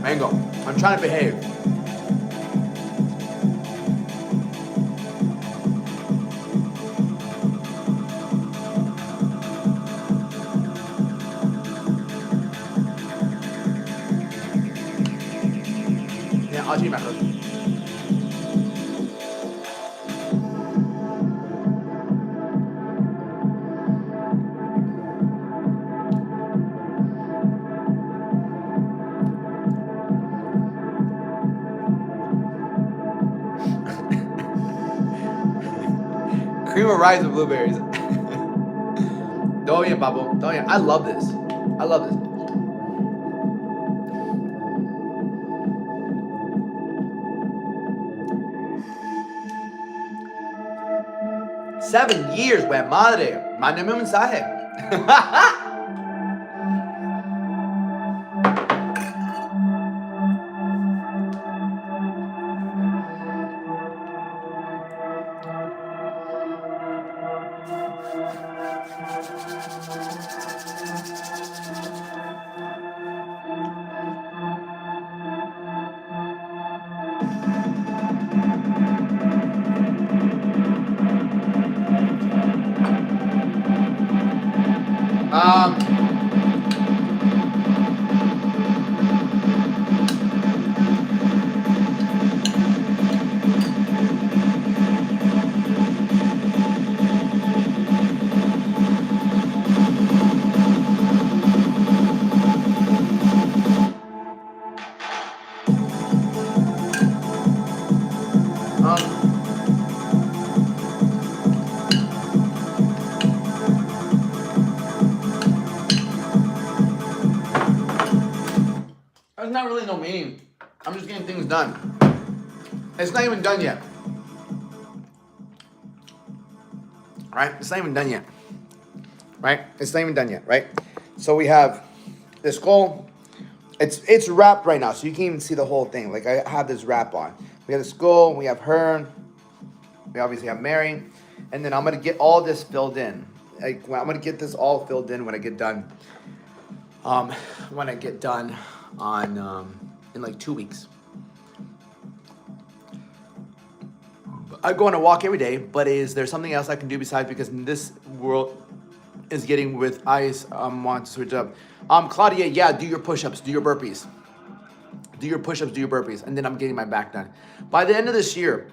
Mango. I'm trying to behave. Yeah, I'll change my clothes. Cream of rice with blueberries. Don't eat, Pablo. Don't eat. I love this. I love this. Seven years, we madre. Mándame un mensaje. really no meaning. I'm just getting things done. It's not even done yet. Right? It's not even done yet. Right? It's not even done yet, right? So we have this goal. It's wrapped right now, so you can't even see the whole thing. Like I have this wrap on. We have the skull, we have her, we obviously have Mary, and then I'm gonna get all this filled in. Like I'm gonna get this all filled in when I get done. When I get done on in like 2 weeks. I go on a walk every day, but is there something else I can do besides, because this world is getting with ice, want to switch up. Claudia, yeah, do your push-ups, do your burpees. Do your push-ups, do your burpees, and then I'm getting my back done. By the end of this year,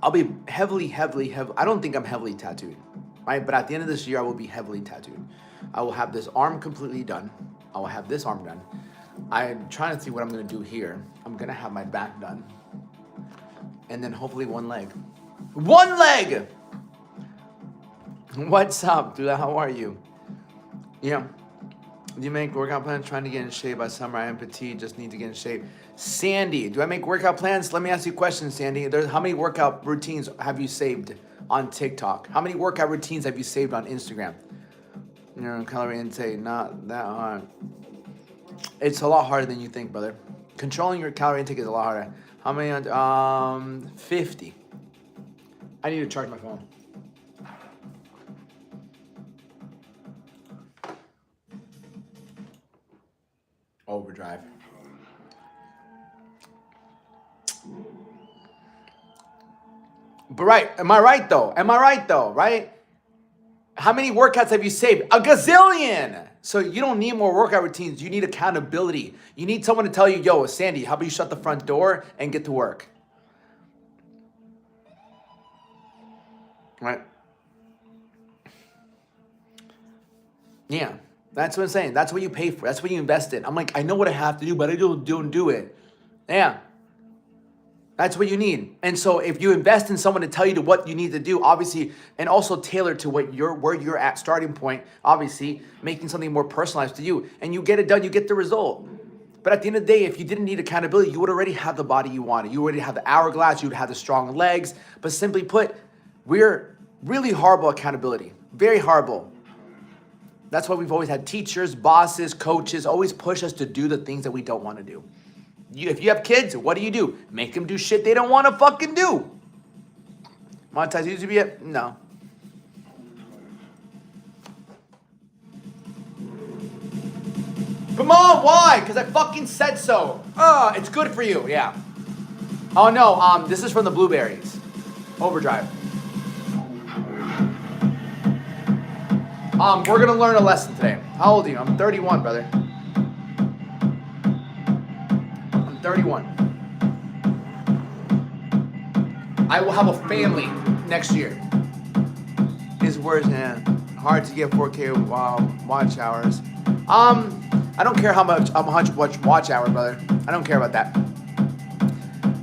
I'll be heavily, I don't think I'm heavily tattooed, right? But at the end of this year, I will be heavily tattooed. I will have this arm completely done. I will have this arm done. I'm trying to see what I'm gonna do here. I'm gonna have my back done. And then hopefully one leg. One leg! What's up, dude? How are you? Yeah. Do you make workout plans? Trying to get in shape by summer. I am petite, just need to get in shape. Sandy, do I make workout plans? Let me ask you a question, Sandy. How many workout routines have you saved on TikTok? How many workout routines have you saved on Instagram? You know, calorie intake, not that hard. It's a lot harder than you think, brother. Controlling your calorie intake is a lot harder. How many? 50. I need to charge my phone. Overdrive. But right, am I right though? Right? How many workouts have you saved? A gazillion! So you don't need more workout routines. You need accountability. You need someone to tell you, yo, Sandy, how about you shut the front door and get to work? Right? Yeah, that's what I'm saying. That's what you pay for. That's what you invest in. I'm like, I know what I have to do, but I don't do it. Yeah. That's what you need. And so if you invest in someone to tell you what you need to do, obviously, and also tailor to where you're at starting point, obviously, making something more personalized to you, and you get it done, you get the result. But at the end of the day, if you didn't need accountability, you would already have the body you wanted. You already have the hourglass, you would have the strong legs. But simply put, we're really horrible at accountability. Very horrible. That's why we've always had teachers, bosses, coaches always push us to do the things that we don't want to do. If you have kids, what do? Make them do shit they don't want to fucking do. Monetize YouTube yet? No. Come on, why? Because I fucking said so. It's good for you, yeah. Oh no, this is from the blueberries. Overdrive. We're gonna learn a lesson today. How old are you? I'm 31, brother. 31. I will have a family next year. His words, man. Hard to get 4K watch hours. I don't care how much watch hour, brother. I don't care about that.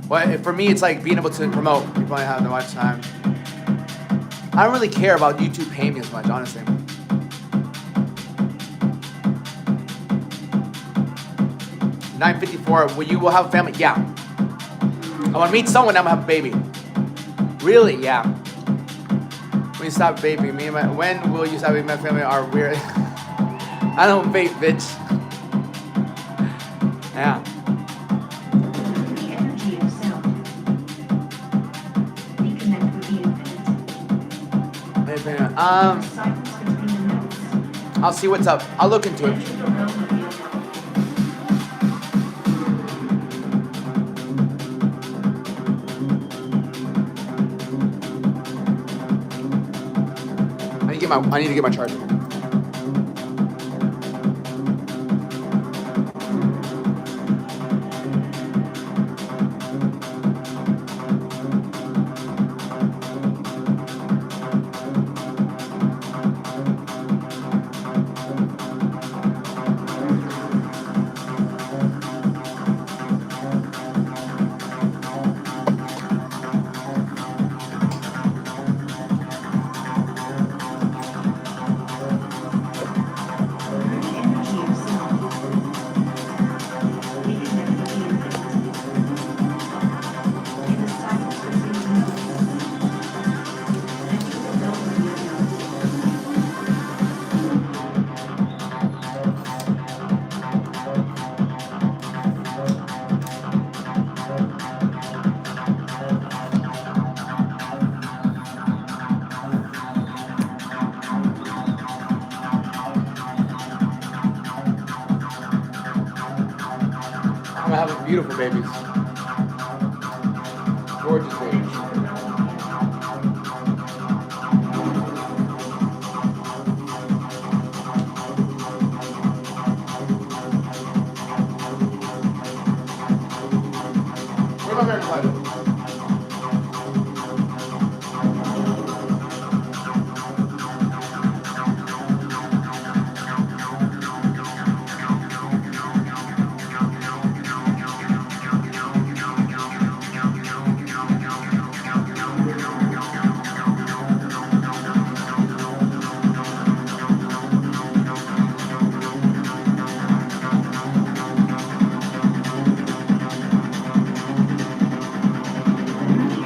But for me, it's like being able to promote. You probably have the watch time. I don't really care about YouTube paying me as much, honestly. $9.54. Well, you will have a family. Yeah. I want to meet someone. I'm gonna have a baby. Really? Yeah. When you stop vaping, when will you stop vaping? My family are weird. I don't vape, bitch. Yeah. The energy of self. Reconnect with the infinite. Silence between the notes. I'll see what's up. I'll look into it. I need to get my charger. beautiful babies. Gorgeous babies. Where am I going?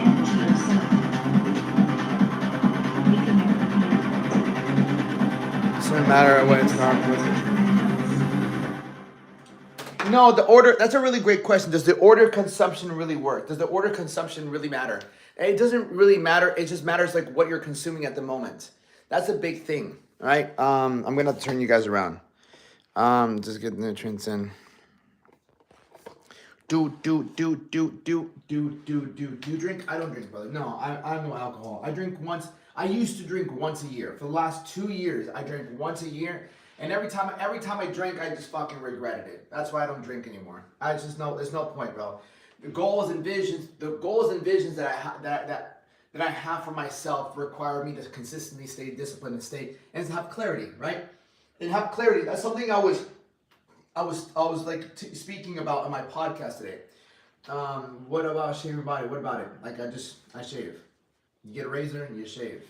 The energy of self. We can never be infinite. Doesn't matter what it's not. No, the order, that's a really great question. Does the order consumption really work? Does the order consumption really matter? It doesn't really matter. It just matters like what you're consuming at the moment. That's a big thing, right? I'm going to have to turn you guys around. Just get the nutrients in. Do you drink? I don't drink, brother. No, I'm no alcohol. I drink once. I used to drink once a year. For the last 2 years, I drank once a year. And every time I drank, I just fucking regretted it. That's why I don't drink anymore. I just know there's no point, bro. The goals and visions that I have for myself require me to consistently stay disciplined and to have clarity, right? And have clarity. That's something I was like speaking about on my podcast today. What about shaving your body? What about it? Like I shave. You get a razor and you shave.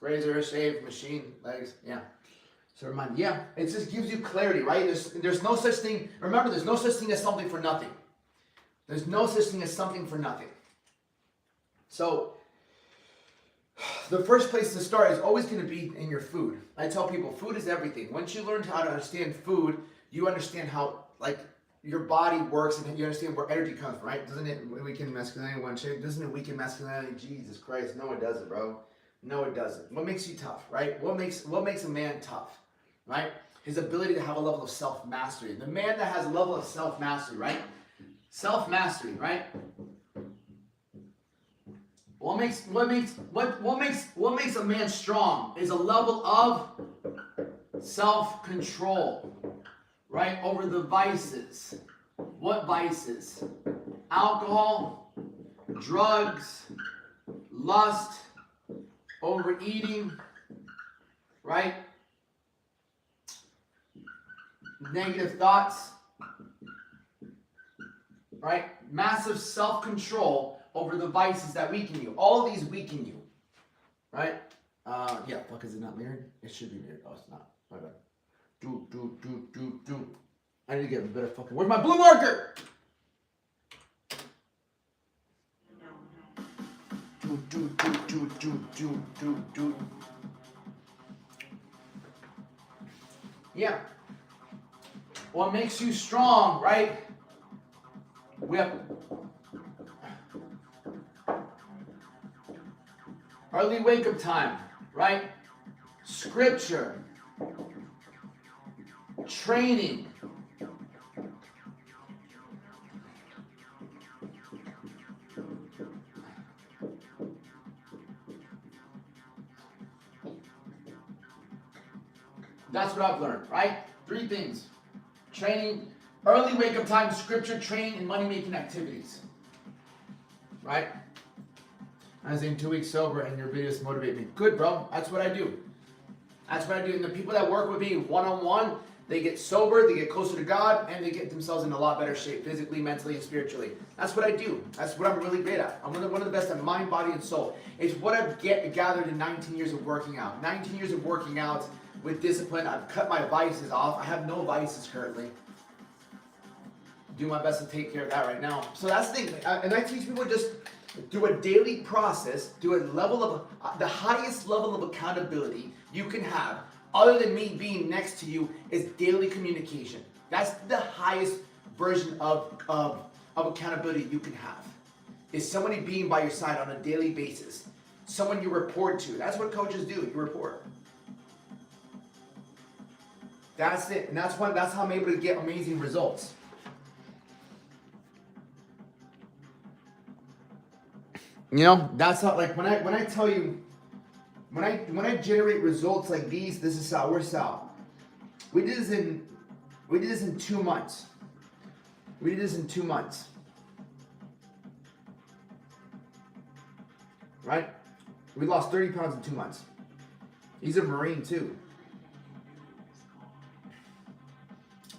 Razor, shave, machine, legs, yeah. So remind, yeah, it just gives you clarity, right? There's no such thing. Remember, there's no such thing as something for nothing. There's no such thing as something for nothing. So the first place to start is always going to be in your food. I tell people, food is everything. Once you learn how to understand food, you understand how like your body works and you understand where energy comes from, right? Doesn't it weaken masculinity? Doesn't it weaken masculinity? Jesus Christ, no, it doesn't, bro. No, it doesn't. What makes you tough, right? What makes a man tough, right? His ability to have a level of self-mastery. The man that has a level of self-mastery, right? Self-mastery, right? What makes a man strong is a level of self-control, right? Over the vices. What vices? Alcohol, drugs, lust, overeating, right? Negative thoughts, right? Massive self-control over the vices that weaken you. All of these weaken you, right? Yeah, fuck, is it not mirrored? It should be mirrored. Oh, it's not. My bad. Do. I need to get a better fucking. Where's my blue marker? Do. Yeah. What makes you strong, right? We have early wake up time, right? Scripture, training, that's what I've learned, right? 3 things. Training, early wake up time, scripture, training, and money making activities. Right? I was in 2 weeks sober and your videos motivate me. Good, bro. That's what I do. That's what I do. And the people that work with me one-on-one, they get sober, they get closer to God, and they get themselves in a lot better shape, physically, mentally, and spiritually. That's what I do. That's what I'm really great at. I'm one of the best at mind, body, and soul. It's what I've gathered in 19 years of working out. 19 years of working out with discipline. I've cut my vices off. I have no vices currently. Do my best to take care of that right now. So that's the thing. And I teach people just do a daily process, do a level of, the highest level of accountability you can have, other than me being next to you, is daily communication. That's the highest version of accountability you can have. Is somebody being by your side on a daily basis. Someone you report to. That's what coaches do. You report. That's it. And that's how I'm able to get amazing results. You know, that's how, like, when I tell you, when I generate results like these, this is Sal. We're Sal. We did this in 2 months. We did this in 2 months. Right? We lost 30 pounds in 2 months. He's a Marine too.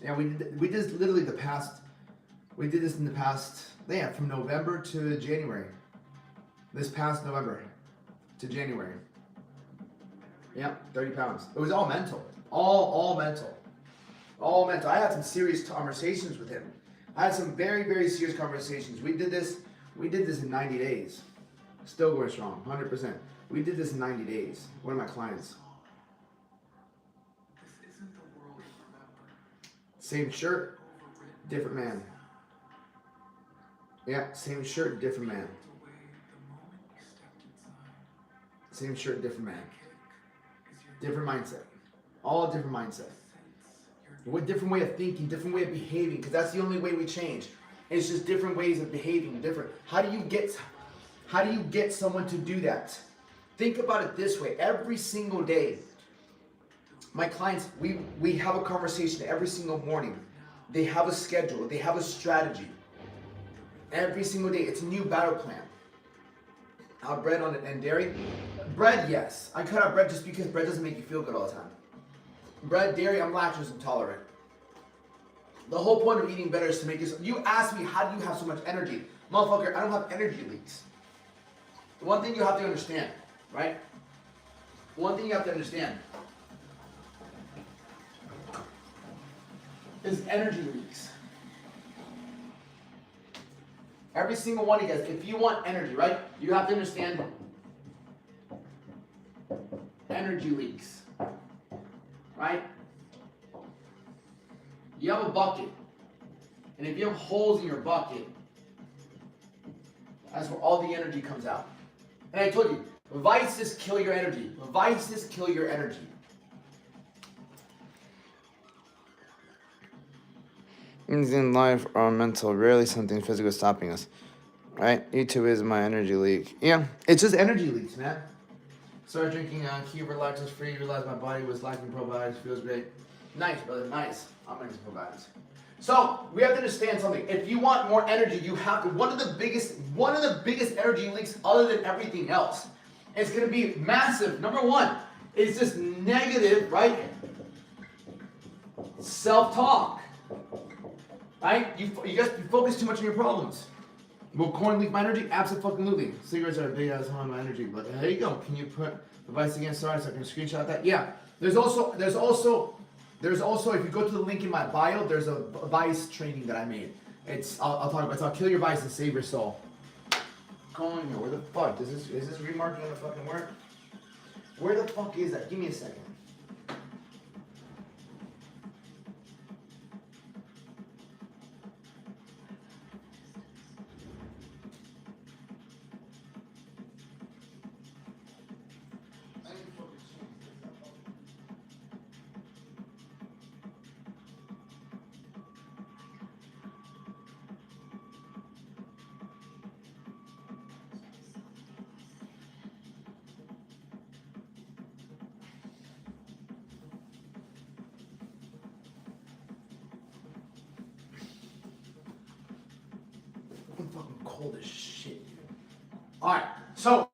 Yeah, we did this literally we did this in the past, yeah, from November to January. This past November to January. Yeah, 30 pounds. It was all mental. All mental. All mental. I had some serious conversations with him. I had some very, very serious conversations. We did this in 90 days. Still going strong, 100%. We did this in 90 days. One of my clients. This isn't the world you remember. Same shirt, different man. Yeah, same shirt, different man. Away the moment you stepped inside. Same shirt, different man. Kick is your Different mindset. All different mindset. sense. What different way of thinking, different way of behaving, because that's the only way we change. It's just different ways of behaving, different. How do you get someone to do that? Think about it this way. Every single day, my clients, we have a conversation every single morning. They have a schedule, they have a strategy. Every single day, it's a new battle plan. Out bread on it and dairy. Bread, yes. I cut out bread just because bread doesn't make you feel good all the time. Bread, dairy, I'm lactose intolerant. The whole point of eating better is to make yourself. You ask me, how do you have so much energy? Motherfucker, I don't have energy leaks. The one thing you have to understand, right? One thing you have to understand is energy leaks. Every single one of you guys, if you want energy, right? You have to understand energy leaks. Right? You have a bucket. And if you have holes in your bucket, that's where all the energy comes out. And I told you, vices kill your energy. Vices kill your energy. Things in life are mental, rarely something physical stopping us. Right? YouTube is my energy leak. Yeah, it's just energy leaks, man. Started drinking Cuba lactose free, realized my body was lacking probiotics, feels great. Nice, brother, nice. I'm into probiotics. So we have to understand something. If you want more energy, you have to, one of the biggest energy leaks other than everything else, it's gonna be massive. Number one, it's just negative, right? Self-talk. Right? You focus too much on your problems. Will corn leak my energy? Absolutely. Cigarettes are a big ass harm on my energy. But there you go. Can you put the vice against sorry so I can screenshot that? Yeah. There's also if you go to the link in my bio, there's a vice training that I made. I'll talk about it. It's I'll kill your vice and save your soul. Calling here. Where the fuck? Is this remarking gonna fucking work? Where the fuck is that? Give me a second. I'm fucking cold as shit, dude. Alright, so.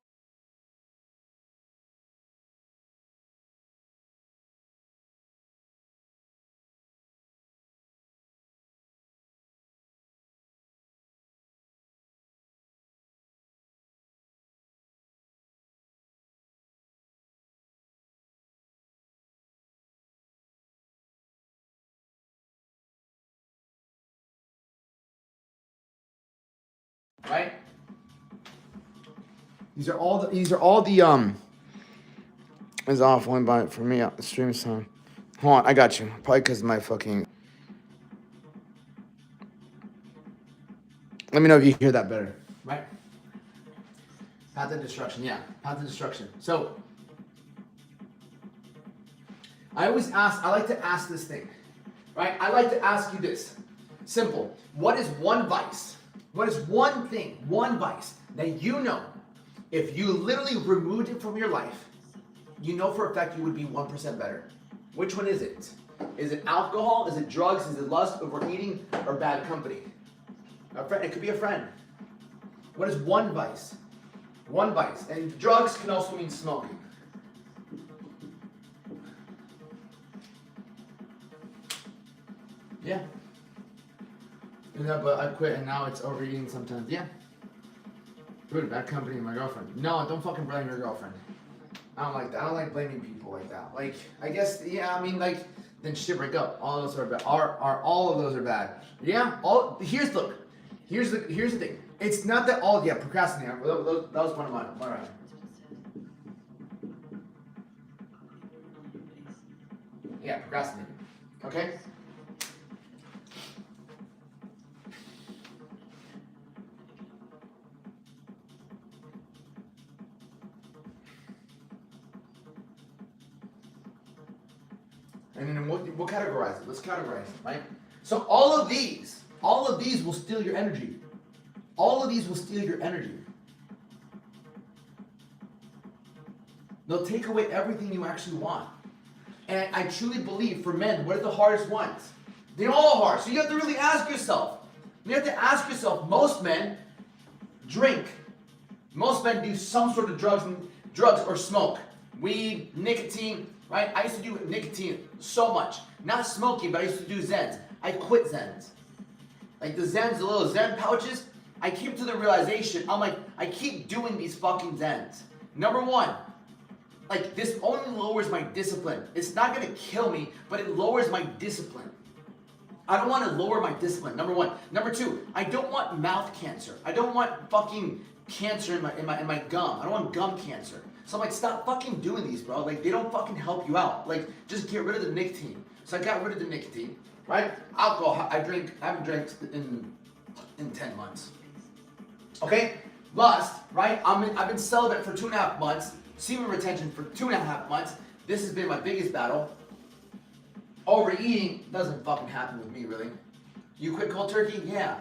Right? These are all the is off one by for me stream song. Hold on, I got you. Probably because my fucking. Let me know if you hear that better. Right? Path of destruction, yeah. Path of destruction. So I like to ask this thing. Right? I like to ask you this. Simple. What is one vice? What is one thing, one vice that you know If you literally removed it from your life, you know for a fact you would be 1% better. Which one is it? Is it alcohol? Is it drugs? Is it lust, overeating, or bad company? A friend. It could be a friend. What is one vice? One vice. And drugs can also mean smoking. Yeah. Yeah, but I quit and now it's overeating sometimes. Yeah. Good, bad company, my girlfriend. No, don't fucking blame your girlfriend. I don't like that. I don't like blaming people like that. Like, I guess, yeah, I mean, like, then shit, break up. All of those are bad. Are all of those are bad? Yeah. Here's the thing. It's not that all. Yeah, procrastinating. That was one of mine. All right. Yeah, procrastinating. Okay. And then we'll categorize it. Let's categorize it, right? So all of these will steal your energy. All of these will steal your energy. They'll take away everything you actually want. And I truly believe for men, what are the hardest ones? They're all hard. So you have to really ask yourself. You have to ask yourself, most men drink. Most men do some sort of drugs or smoke. Weed, nicotine, right? I used to do nicotine so much. Not smoking, but I used to do Zens. I quit Zens. Like the Zens, the little Zen pouches, I came to the realization, I'm like, I keep doing these fucking Zens. Number one, like this only lowers my discipline. It's not gonna kill me, but it lowers my discipline. I don't want to lower my discipline, number one. Number two, I don't want mouth cancer. I don't want fucking cancer in my gum. I don't want gum cancer. So I'm like, stop fucking doing these, bro. Like, they don't fucking help you out. Like, just get rid of the nicotine. So I got rid of the nicotine, right? Alcohol, I haven't drank in 10 months. Okay? Lust, right? I've been celibate for 2.5 months. Semen retention for 2.5 months. This has been my biggest battle. Overeating doesn't fucking happen with me, really. You quit cold turkey? Yeah.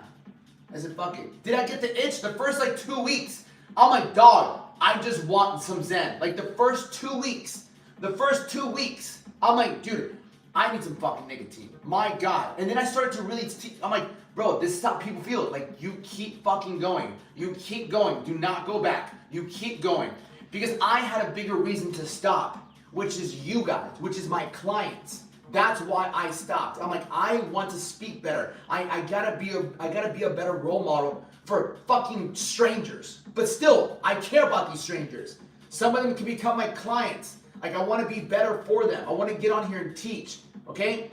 I said, fuck it. Did I get the itch? The first, 2 weeks. I'm like, dog, I just want some Zen. Like, the first 2 weeks. I'm like, dude, I need some fucking nicotine. My God. And then I started to really, I'm like, bro, this is how people feel. Like, you keep fucking going. You keep going. Do not go back. You keep going. Because I had a bigger reason to stop, which is you guys, which is my clients. That's why I stopped. I'm like, I want to speak better. I gotta be a better role model for fucking strangers. But still, I care about these strangers. Some of them can become my clients. Like, I want to be better for them. I want to get on here and teach. Okay?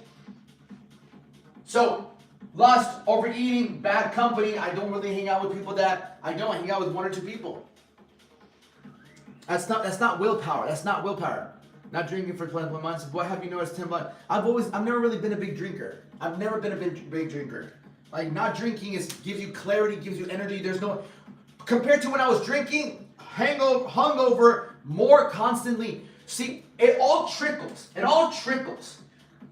So, lust, overeating, bad company. I don't really hang out with people that I don't. I hang out with 1 or 2 people. That's not willpower. That's not willpower. Not drinking for 21 months. What have you noticed, 10 months? I've never really been a big drinker. I've never been a big drinker. Like, not drinking gives you clarity, gives you energy. There's no, compared to when I was drinking, hungover, more constantly. See, it all trickles.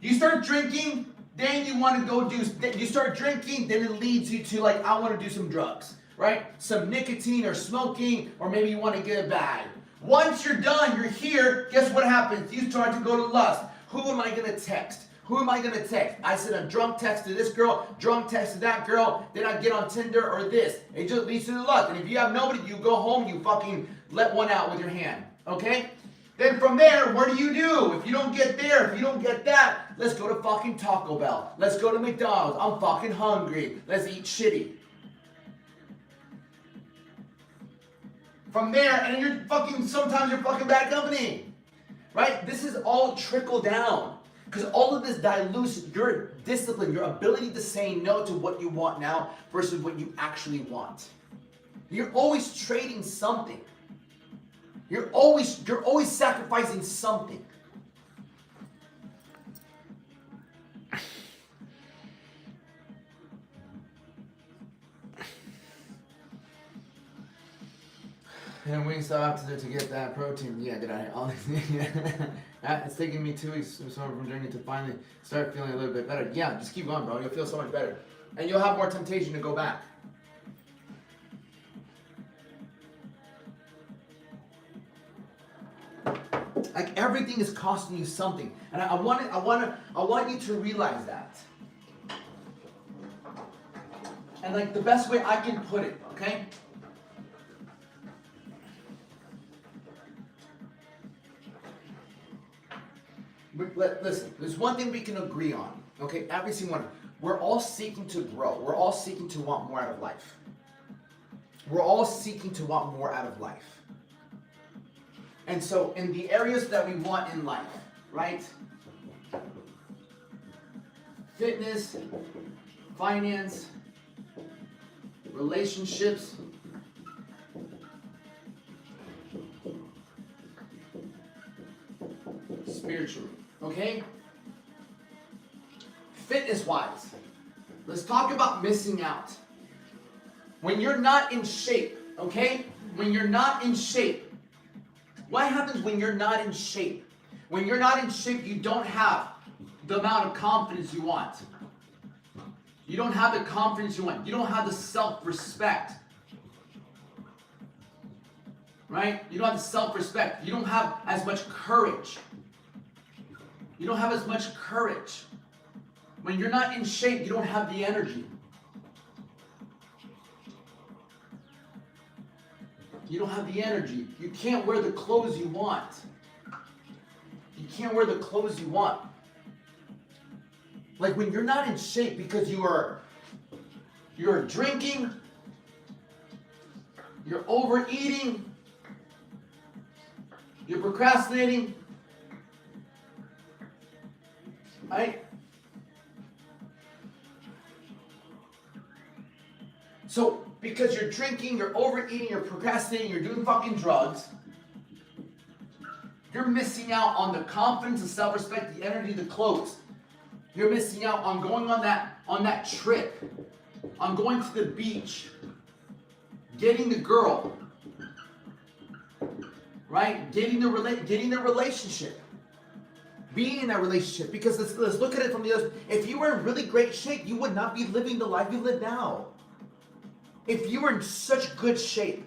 You start drinking, then you want to go you start drinking, then it leads you to, like, I want to do some drugs, right? Some nicotine or smoking, or maybe you want to get a bag. Once you're done, you're here, guess what happens? You start to go to lust. Who am I going to text? I send a drunk text to this girl, drunk text to that girl, then I get on Tinder or this. It just leads to the lust. And if you have nobody, you go home, you fucking let one out with your hand. Okay? Then from there, what do? If you don't get there, if you don't get that, let's go to fucking Taco Bell. Let's go to McDonald's. I'm fucking hungry. Let's eat shitty. From there, and sometimes you're fucking bad company. Right? This is all trickle down. Because all of this dilutes your discipline, your ability to say no to what you want now versus what you actually want. You're always trading something. You're always sacrificing something. And Wingstop to get that protein. Yeah, get out of here. It's taking me 2 weeks from drinking to finally start feeling a little bit better. Yeah, just keep going, bro. You'll feel so much better. And you'll have more temptation to go back. Like everything is costing you something. And I want you to realize that. And like the best way I can put it, okay? Listen, there's one thing we can agree on, okay? Every single one. We're all seeking to grow. We're all seeking to want more out of life. We're all seeking to want more out of life. And so in the areas that we want in life, right? Fitness, finance, relationships, spiritually, okay? Fitness-wise, let's talk about missing out. When you're not in shape, okay? When you're not in shape, what happens when you're not in shape? When you're not in shape, you don't have the amount of confidence you want. You don't have the confidence you want. You don't have the self-respect. Right? You don't have the self-respect. You don't have as much courage. You don't have as much courage. When you're not in shape, you don't have the energy. You don't have the energy. You can't wear the clothes you want. You can't wear the clothes you want. Like when you're not in shape because you're drinking, you're overeating, you're procrastinating, right? So, because you're drinking, you're overeating, you're procrastinating, you're doing fucking drugs, you're missing out on the confidence, the self-respect, the energy, the clothes. You're missing out on going on that trip, on going to the beach, getting the girl, right? Getting the relationship, being in that relationship. Because let's look at it from the other. If you were in really great shape, you would not be living the life you live now. If you were in such good shape,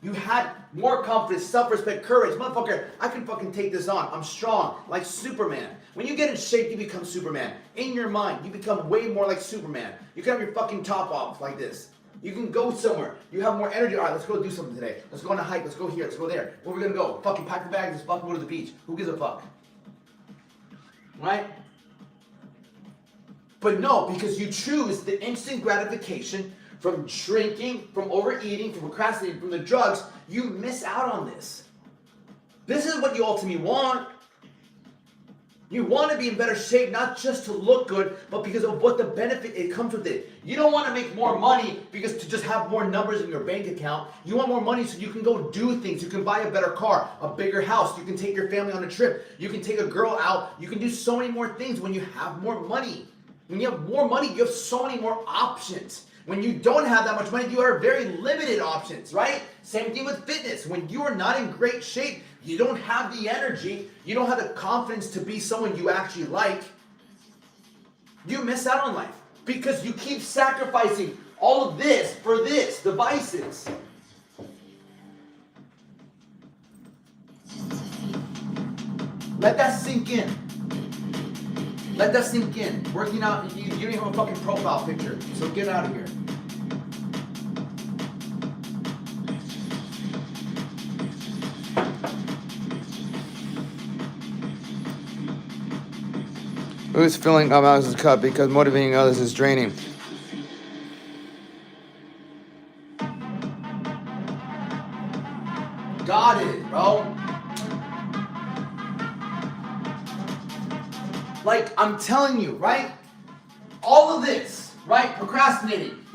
you had more confidence, self-respect, courage. Motherfucker, I can fucking take this on. I'm strong, like Superman. When you get in shape, you become Superman. In your mind, you become way more like Superman. You can have your fucking top off like this. You can go somewhere. You have more energy. All right, let's go do something today. Let's go on a hike. Let's go here. Let's go there. Where are we going to go? Fucking pack the bags. Let's fucking go to the beach. Who gives a fuck? Right? But no, because you choose the instant gratification from drinking, from overeating, from procrastinating, from the drugs, you miss out on this. This is what you ultimately want. You want to be in better shape, not just to look good, but because of what the benefit it comes with it. You don't want to make more money because to just have more numbers in your bank account. You want more money so you can go do things. You can buy a better car, a bigger house. You can take your family on a trip. You can take a girl out. You can do so many more things when you have more money. When you have more money, you have so many more options. When you don't have that much money, you are very limited options, right? Same thing with fitness. When you are not in great shape, you don't have the energy, you don't have the confidence to be someone you actually like, you miss out on life because you keep sacrificing all of this for this, the vices. Let that sink in. Let that sink in. Working out, you don't even have a fucking profile picture, so get out of here. Who's filling up Alex's cup because motivating others is draining? Got it, bro. Like, I'm telling you, right? All of this, right? Procrastinating.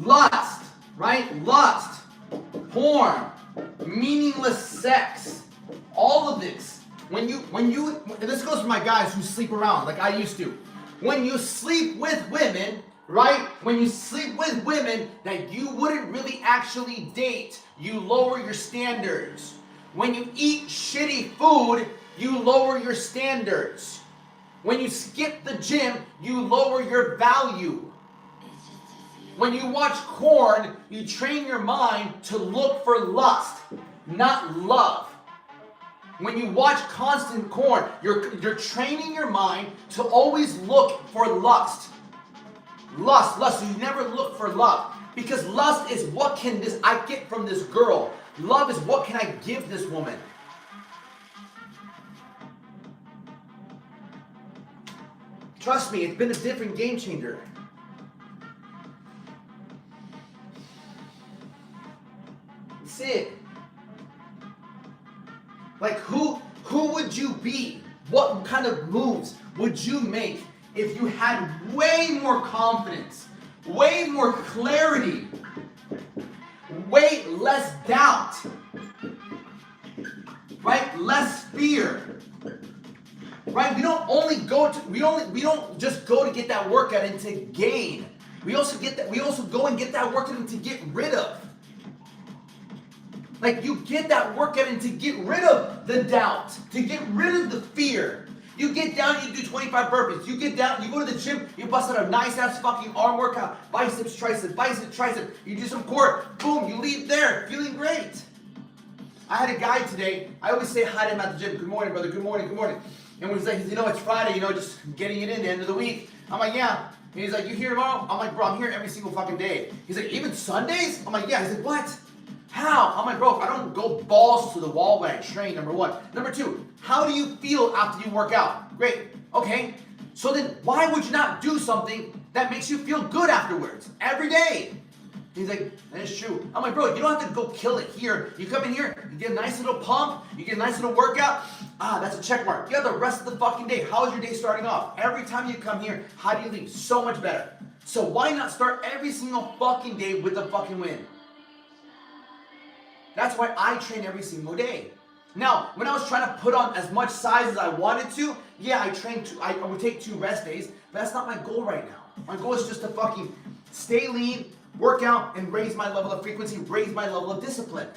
Lust, right? Lust. Porn. Meaningless sex. All of this. When you, and this goes for my guys who sleep around like I used to. When you sleep with women, right? When you sleep with women that you wouldn't really actually date, you lower your standards. When you eat shitty food, you lower your standards. When you skip the gym, you lower your value. When you watch porn, you train your mind to look for lust. not love. When you watch Constant Corn, you're training your mind to always look for lust. Lust. So you never look for love. Because lust is what can I get from this girl. Love is what can I give this woman. Trust me, it's been a different game changer. That's it. Like who would you be? What kind of moves would you make if you had way more confidence, way more clarity, way less doubt, right? Less fear, right? We don't just go to get that workout and to gain. We also go and get that workout and to get rid of. Like you get that workout and to get rid of the doubt, to get rid of the fear. You get down, you do 25 burpees. You get down, you go to the gym, you bust out a nice ass fucking arm workout. Biceps, tricep. You do some core. Boom, you leave there feeling great. I had a guy today, I always say hi to him at the gym. Good morning, brother, good morning. And when he's like, it's Friday, just getting it in the end of the week. I'm like, yeah. And he's like, you here tomorrow? I'm like, bro, I'm here every single fucking day. He's like, even Sundays? I'm like, yeah. He's like, what? How? I'm like, bro, I don't go balls to the wall when I train, number one. Number two, how do you feel after you work out? Great. Okay. So then why would you not do something that makes you feel good afterwards? Every day. He's like, that is true. I'm like, bro, you don't have to go kill it here. You come in here, you get a nice little pump, you get a nice little workout. That's a check mark. You have the rest of the fucking day. How is your day starting off? Every time you come here, how do you leave? So much better. So why not start every single fucking day with a fucking win? That's why I train every single day. Now, when I was trying to put on as much size as I wanted to, yeah, I would take 2 rest days, but that's not my goal right now. My goal is just to fucking stay lean, work out, and raise my level of frequency, raise my level of discipline.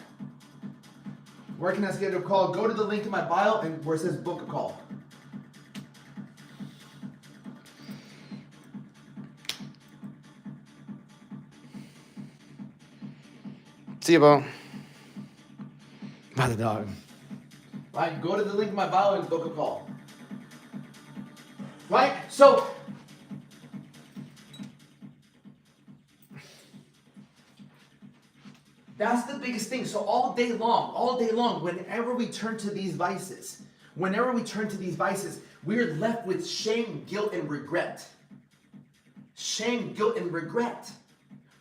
Where can I schedule a call? Go to the link in my bio and where it says book a call. See you, Bo. By the dog. Right? Go to the link in my bio and book a call. Right? So, that's the biggest thing. So all day long, whenever we turn to these vices, we're left with shame, guilt, and regret. Shame, guilt, and regret.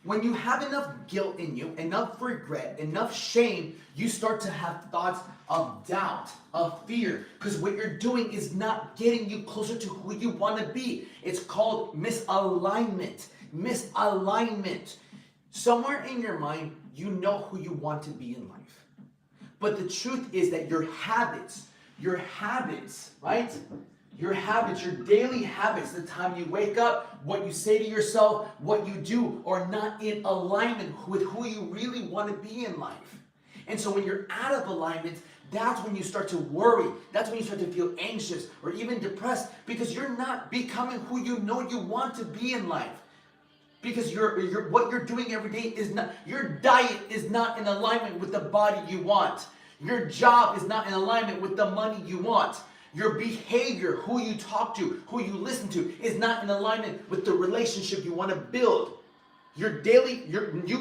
When you have enough guilt in you, enough regret, enough shame, you start to have thoughts of doubt, of fear. Because what you're doing is not getting you closer to who you want to be. It's called misalignment. Misalignment. Somewhere in your mind, you know who you want to be in life. But the truth is that your habits, right? Your habits, your daily habits, the time you wake up, what you say to yourself, what you do, are not in alignment with who you really want to be in life. And so when you're out of alignment, that's when you start to worry. That's when you start to feel anxious or even depressed because you're not becoming who you know you want to be in life. Because what you're doing every day is not, your diet is not in alignment with the body you want. Your job is not in alignment with the money you want. Your behavior, who you talk to, who you listen to, is not in alignment with the relationship you want to build. You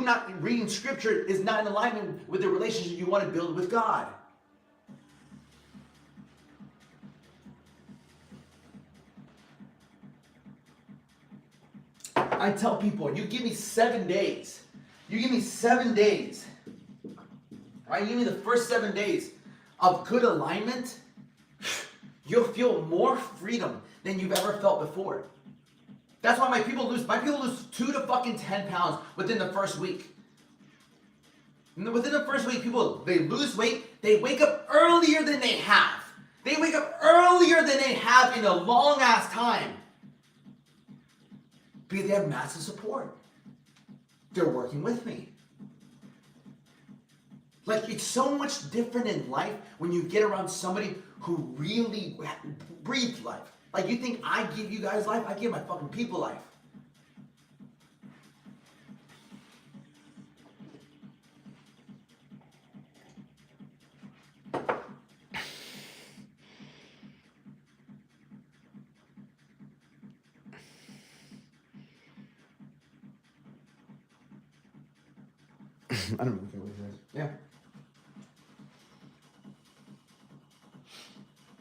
not reading scripture is not in alignment with the relationship you want to build with God. I tell people, you give me 7 days. Right? You give me the first 7 days of good alignment. You'll feel more freedom than you've ever felt before. That's why my people lose 2 to fucking 10 pounds within the first week. And within the first week, they lose weight, they wake up earlier than they have. They wake up earlier than they have in a long ass time. Because they have massive support. They're working with me. Like, it's so much different in life when you get around somebody who really breathes life. Like, you think I give you guys life? I give my fucking people life. I don't really care what he says. Yeah.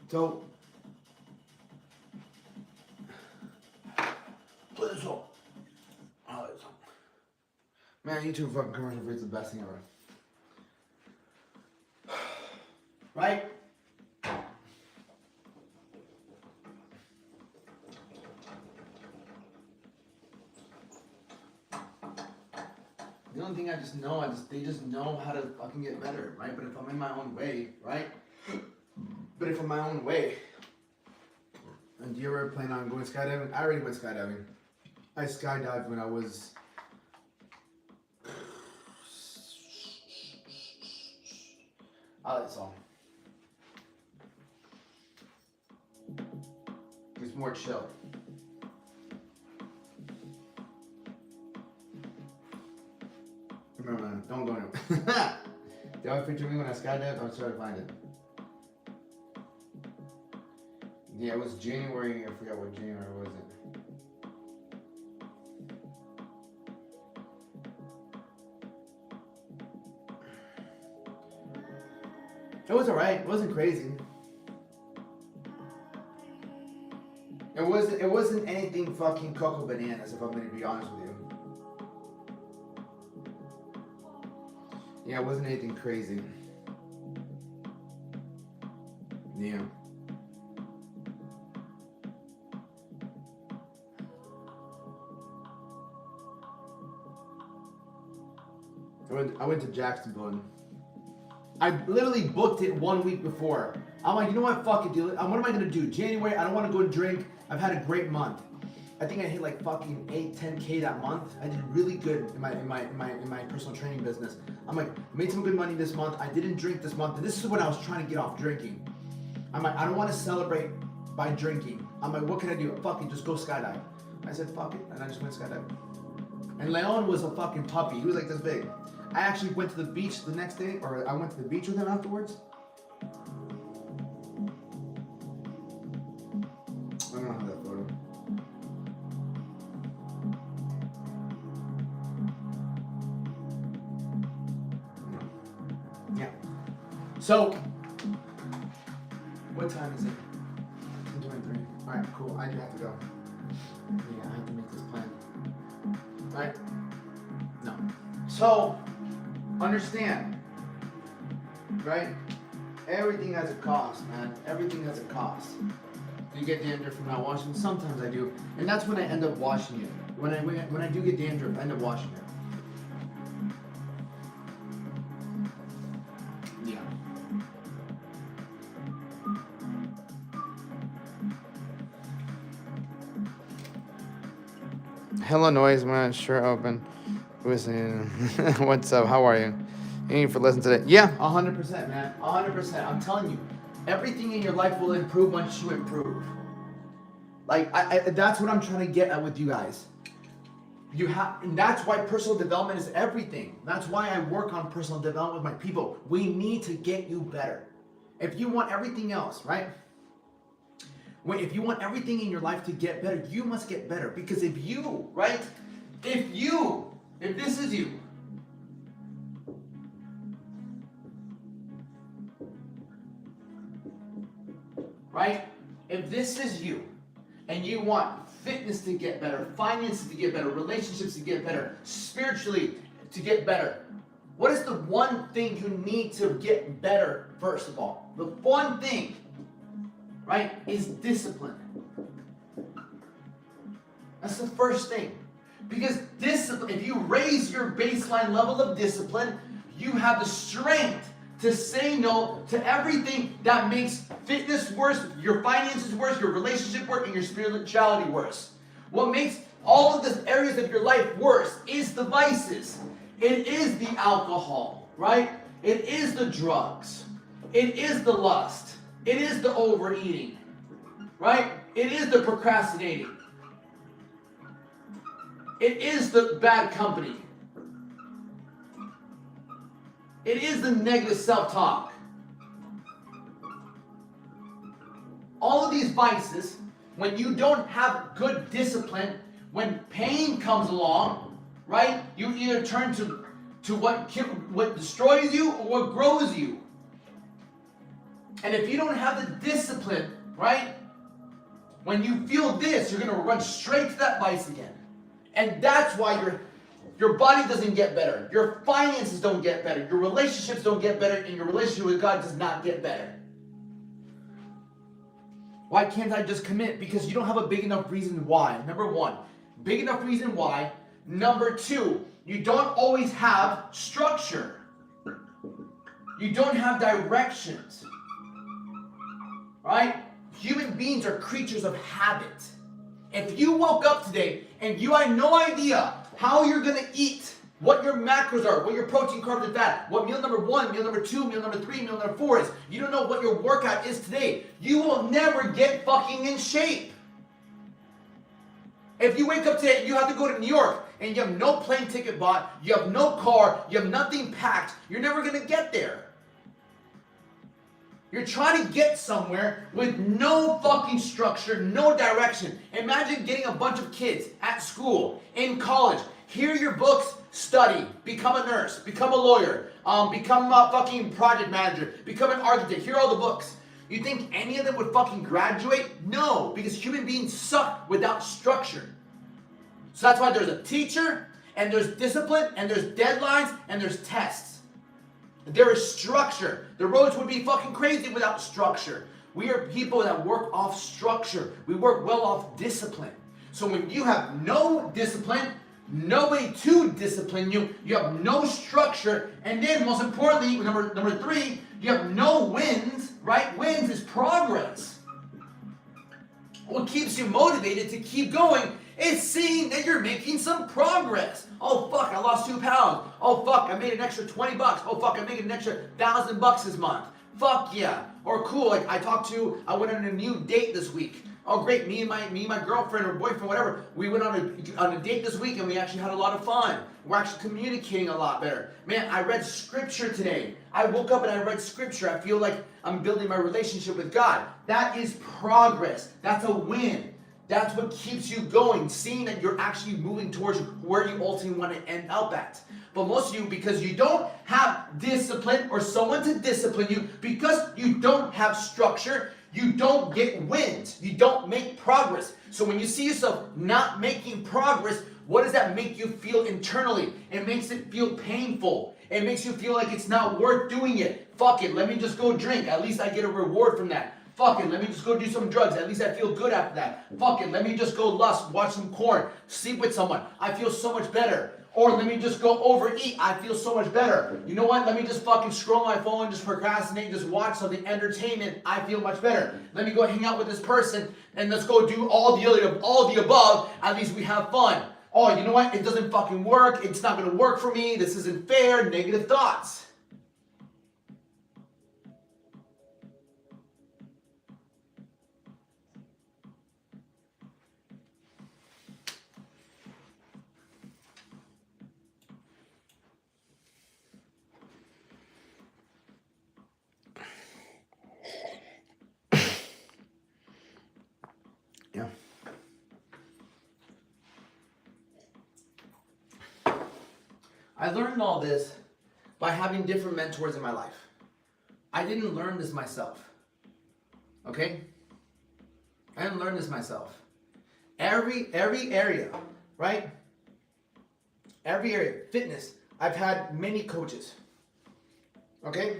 So, put this on. Oh, this on. Man, YouTube fucking commercial free is the best thing ever. Right? The only thing I just know, they just know how to fucking get better, right? But if I'm in my own way, right? But if I'm my own way, and do you ever plan on going skydiving? I already went skydiving. I skydived when I was I like the song. It's more chill. Remember, man, don't go in it. You always picture me when I skydived? I'm trying to find it. Yeah, it was January. I forgot what January was it. It was alright. It wasn't crazy. It wasn't anything fucking cocoa bananas, if I'm gonna be honest with you. Yeah, it wasn't anything crazy. Yeah. I went to Jacksonville. I literally booked it 1 week before. I'm like, you know what? Fuck it, dude. What am I gonna do? January. I don't want to go and drink. I've had a great month. I think I hit like fucking 10K that month. I did really good in my personal training business. I'm like, made some good money this month. I didn't drink this month. And this is when I was trying to get off drinking. I'm like, I don't want to celebrate by drinking. I'm like, what can I do? Fuck it, just go skydive. I said, fuck it, and I just went skydiving. And Leon was a fucking puppy. He was like this big. I actually went to the beach the next day, or I went to the beach with him afterwards. I don't have that photo. Yeah. So, what time is it? 10:23. Alright, cool. I do have to go. Yeah, I have to make this plan. Right? No. So, understand, right? Everything has a cost, man. Everything has a cost. Do you get dandruff from not washing? Sometimes I do, and that's when I end up washing it. When I do get dandruff, I end up washing it. Yeah. Hello, noise man. Sure open. Listen. What's up? How are you? Thank you for listening to that. Yeah, 100%, man. 100%. I'm telling you, everything in your life will improve once you improve. Like, that's what I'm trying to get at with you guys. And that's why personal development is everything. That's why I work on personal development with my people. We need to get you better. If you want everything else, right? If you want everything in your life to get better, you must get better. Because if you, right? If this is you, right? If this is you, and you want fitness to get better, finances to get better, relationships to get better, spiritually to get better, what is the one thing you need to get better, first of all? The one thing, right, is discipline. That's the first thing. Because discipline, if you raise your baseline level of discipline, you have the strength to say no to everything that makes fitness worse, your finances worse, your relationship worse, and your spirituality worse. What makes all of the areas of your life worse is the vices. It is the alcohol, right? It is the drugs. It is the lust. It is the overeating, right? It is the procrastinating. It is the bad company. It is the negative self-talk. All of these vices, when you don't have good discipline, when pain comes along, right? You either turn to what destroys you or what grows you. And if you don't have the discipline, right? When you feel this, you're gonna run straight to that vice again. And that's why your body doesn't get better. Your finances don't get better. Your relationships don't get better. And your relationship with God does not get better. Why can't I just commit? Because you don't have a big enough reason why. Number one, big enough reason why. Number two, you don't always have structure. You don't have directions. Right? Human beings are creatures of habit. If you woke up today and you had no idea how you're going to eat, what your macros are, what your protein, carbs, and fat, what meal number 1, meal number 2, meal number 3, meal number 4 is, you don't know what your workout is today, you will never get fucking in shape. If you wake up today and you have to go to New York and you have no plane ticket bought, you have no car, you have nothing packed, you're never going to get there. You're trying to get somewhere with no fucking structure, no direction. Imagine getting a bunch of kids at school, in college, hear your books, study, become a nurse, become a lawyer, become a fucking project manager, become an architect, hear all the books. You think any of them would fucking graduate? No, because human beings suck without structure. So that's why there's a teacher, and there's discipline, and there's deadlines, and there's tests. There is structure. The roads would be fucking crazy without structure. We are people that work off structure. We work well off discipline. So when you have no discipline, nobody to discipline you, you have no structure, and then most importantly, number 3, you have no wins, right? Wins is progress. What keeps you motivated to keep going is seeing that you're making some progress. Oh fuck, I lost 2 pounds. Oh fuck, I made an extra $20. Oh fuck, I made an extra $1,000 this month. Fuck yeah. Or cool, like I went on a new date this week. Oh great, me and my girlfriend or boyfriend, whatever, we went on a date this week and we actually had a lot of fun. We're actually communicating a lot better. Man, I read scripture today. I woke up and I read scripture. I feel like I'm building my relationship with God. That is progress. That's a win. That's what keeps you going, seeing that you're actually moving towards where you ultimately want to end up at. But most of you, because you don't have discipline or someone to discipline you, because you don't have structure, you don't get wins. You don't make progress. So when you see yourself not making progress, what does that make you feel internally? It makes it feel painful. It makes you feel like it's not worth doing it. Fuck it, let me just go drink. At least I get a reward from that. Fuck it, let me just go do some drugs. At least I feel good after that. Fuck it, let me just go lust, watch some porn, sleep with someone. I feel so much better. Or let me just go overeat. I feel so much better. You know what? Let me just fucking scroll my phone, just procrastinate, just watch something, entertainment. I feel much better. Let me go hang out with this person and let's go do all the above. At least we have fun. Oh, you know what? It doesn't fucking work. It's not going to work for me. This isn't fair. Negative thoughts. Yeah. I learned all this by having different mentors in my life. I didn't learn this myself. Okay? I didn't learn this myself. Every area, right? Every area, fitness, I've had many coaches. Okay?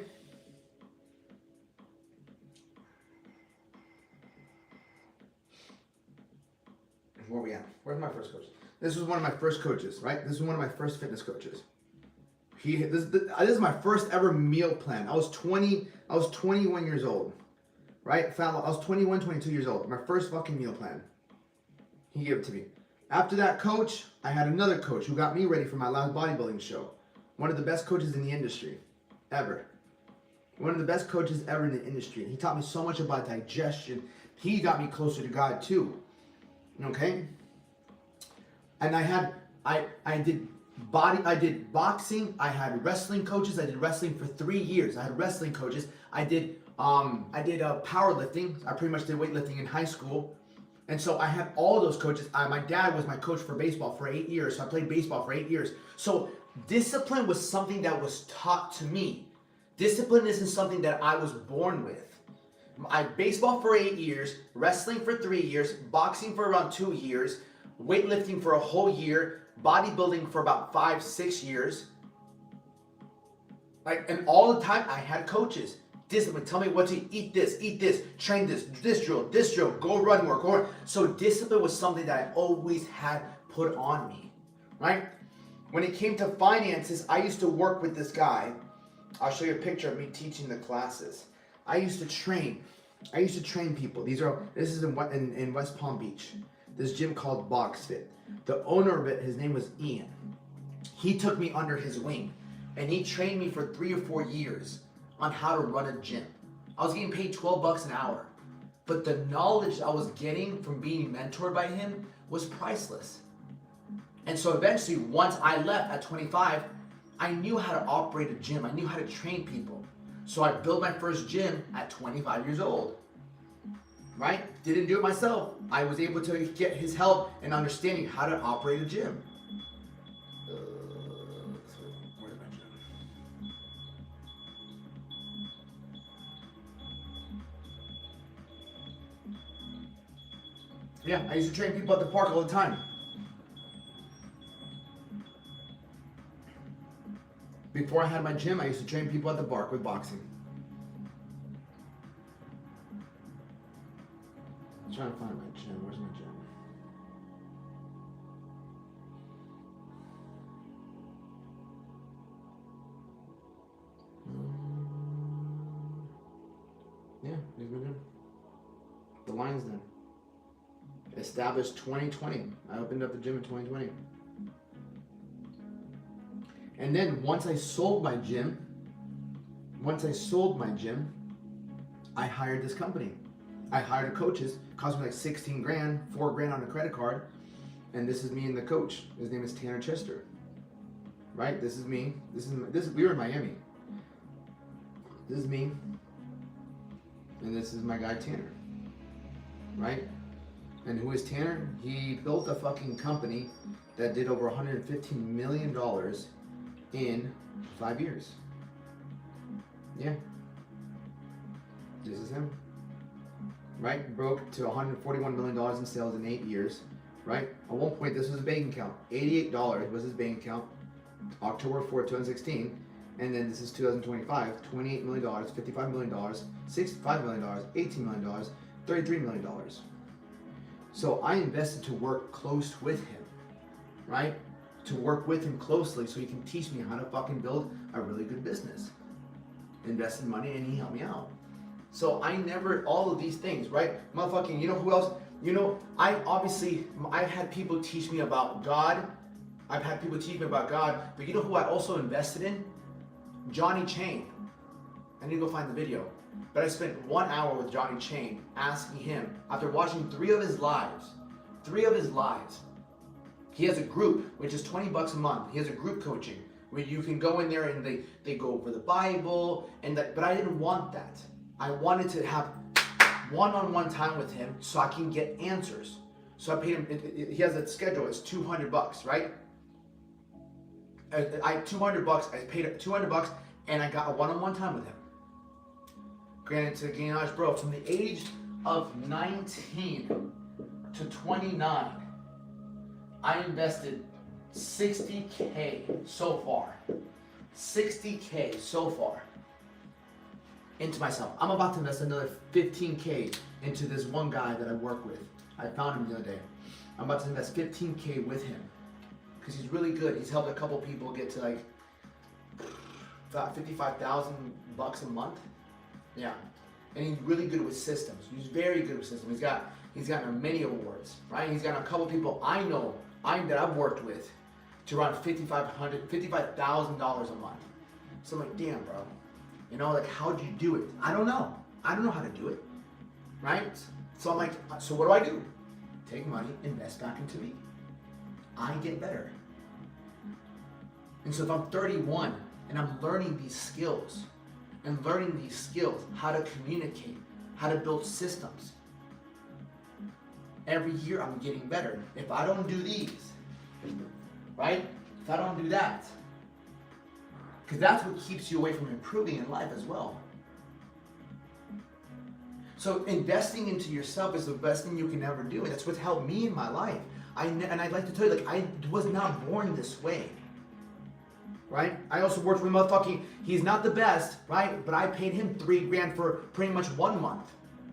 Where are we at? Where's my first coach? This was one of my first coaches, right? This is one of my first fitness coaches. This is my first ever meal plan. I was 21 years old, right? I was 21, 22 years old. My first fucking meal plan. He gave it to me. After that coach, I had another coach who got me ready for my last bodybuilding show. One of the best coaches in the industry, ever. One of the best coaches ever in the industry. He taught me so much about digestion. He got me closer to God too. Okay? And I did boxing, I had wrestling coaches, I did wrestling for 3 years. I had wrestling coaches. I did powerlifting. I pretty much did weightlifting in high school. And so I had all those coaches. My dad was my coach for baseball for 8 years. So I played baseball for 8 years. So Discipline was something that was taught to me. Discipline isn't something that I was born with. I baseball for 8 years, wrestling for 3 years, boxing for around 2 years, weightlifting for a whole year, bodybuilding for about 5-6 years. And all the time I had coaches. Discipline, tell me what to eat, train this drill, go run more, go run. So discipline was something that I always had put on me, right? When it came to finances, I used to work with this guy. I'll show you a picture of me teaching the classes. I used to train people. This is in West Palm Beach. This gym called BoxFit. The owner of it, his name was Ian. He took me under his wing, and he trained me for 3 or 4 years on how to run a gym. I was getting paid $12 an hour, but the knowledge I was getting from being mentored by him was priceless. And so eventually, once I left at 25, I knew how to operate a gym. I knew how to train people. So I built my first gym at 25 years old, right? Didn't do it myself. I was able to get his help in understanding how to operate a gym. Where's my gym? Yeah, I used to train people at the park all the time. Before I had my gym, I used to train people at the park with boxing. I'm trying to find my gym. Where's my gym? Yeah, here's my gym. The Lions Den. Established 2020. I opened up the gym in 2020. And then once I sold my gym, I hired this company. I hired coaches. Cost me like 16 grand, 4 grand on a credit card. And this is me and the coach. His name is Tanner Chester. Right? This is me. We were in Miami. This is me. And this is my guy Tanner. Right? And who is Tanner? He built a fucking company that did over $115 million in 5 years. Yeah. This is him. Right? Broke to $141 million in sales in 8 years. Right? At one point, this was his bank account. $88 was his bank account. October 4th, 2016. And then this is 2025. $28 million, $55 million, $65 million, $18 million, $33 million. So I invested to work close with him. Right? To work with him closely so he can teach me how to fucking build a really good business. Invested money and he helped me out. So I never, all of these things, right? Motherfucking, you know who else? You know, I've had people teach me about God. But you know who I also invested in? Johnny Chain. I need to go find the video. But I spent 1 hour with Johnny Chain asking him, after watching 3 of his lives, he has a group, which is $20 a month. He has a group coaching where you can go in there and they go over the Bible but I didn't want that. I wanted to have one-on-one time with him so I can get answers. So I paid him. He has a schedule. It's $200, right? $200. I paid $200 and I got a one-on-one time with him. Granted, to Gainage, bro, from the age of 19 to 29. I invested $60K so far. $60K so far into myself. I'm about to invest another $15K into this one guy that I work with. I found him the other day. I'm about to invest $15K with him because he's really good. He's helped a couple people get to like $55,000 a month. Yeah, and he's really good with systems. He's very good with systems. He's gotten many awards, right? He's got a couple people I know that I've worked with to around $55,000 a month. So I'm like, damn, bro. You know, like, how'd you do it? I don't know. I don't know how to do it, right? So I'm like, so what do? Take money, invest back into me. I get better. And so if I'm 31 and I'm learning these skills, how to communicate, how to build systems, every year I'm getting better. If I don't do these, right? If I don't do that, Because that's what keeps you away from improving in life as well. So investing into yourself is the best thing you can ever do, and that's what's helped me in my life. And I'd like to tell you, like, I was not born this way, right? I also worked with motherfucking, he's not the best, right? But I paid him $3,000 for pretty much 1 month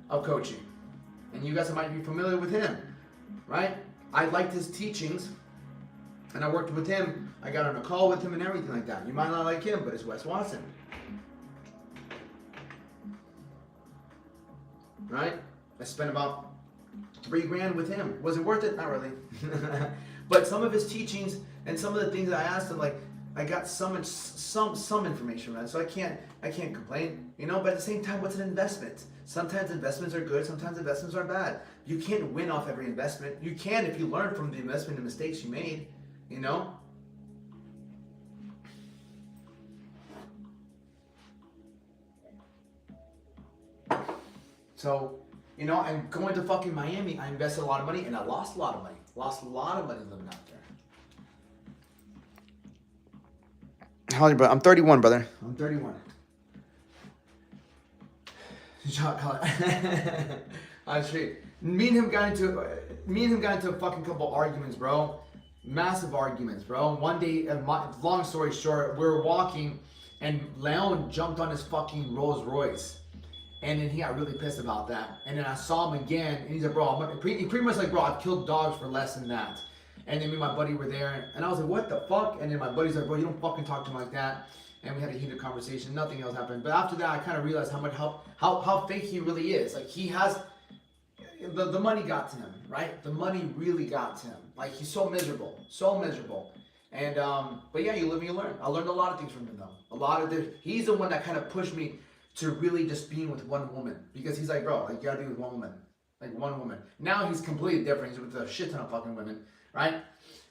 of coaching. And you guys might be familiar with him, right? I liked his teachings, and I worked with him. I got on a call with him and everything like that. You might not like him, but it's Wes Watson. Right? I spent about $3,000 with him. Was it worth it? Not really. But some of his teachings and some of the things I asked him, like, I got some information, man. So I can't complain, you know. But at the same time, what's an investment? Sometimes investments are good. Sometimes investments are bad. You can't win off every investment. You can if you learn from the investment and mistakes you made, you know. So, you know, I'm going to fucking Miami. I invested a lot of money and I lost a lot of money. Lost a lot of money living out there. How old are you, brother? I'm 31, brother. I'm 31. Shot color. I'm straight. Me and him got into a fucking couple arguments, bro. Massive arguments, bro. One day, long story short, we were walking and Leon jumped on his fucking Rolls Royce. And then he got really pissed about that. And then I saw him again, and he's like, bro, he pretty much like, bro, I've killed dogs for less than that. And then me and my buddy were there, and I was like, what the fuck? And then my buddy's like, bro, you don't fucking talk to him like that. And we had a heated conversation. Nothing else happened. But after that, I kind of realized how fake he really is. Like, he has, the money got to him, right? The money really got to him. Like, he's so miserable. So miserable. And, but yeah, you live and you learn. I learned a lot of things from him, though. He's the one that kind of pushed me to really just being with one woman. Because he's like, bro, like, you gotta be with one woman. Like, one woman. Now he's completely different. He's with a shit ton of fucking women, right?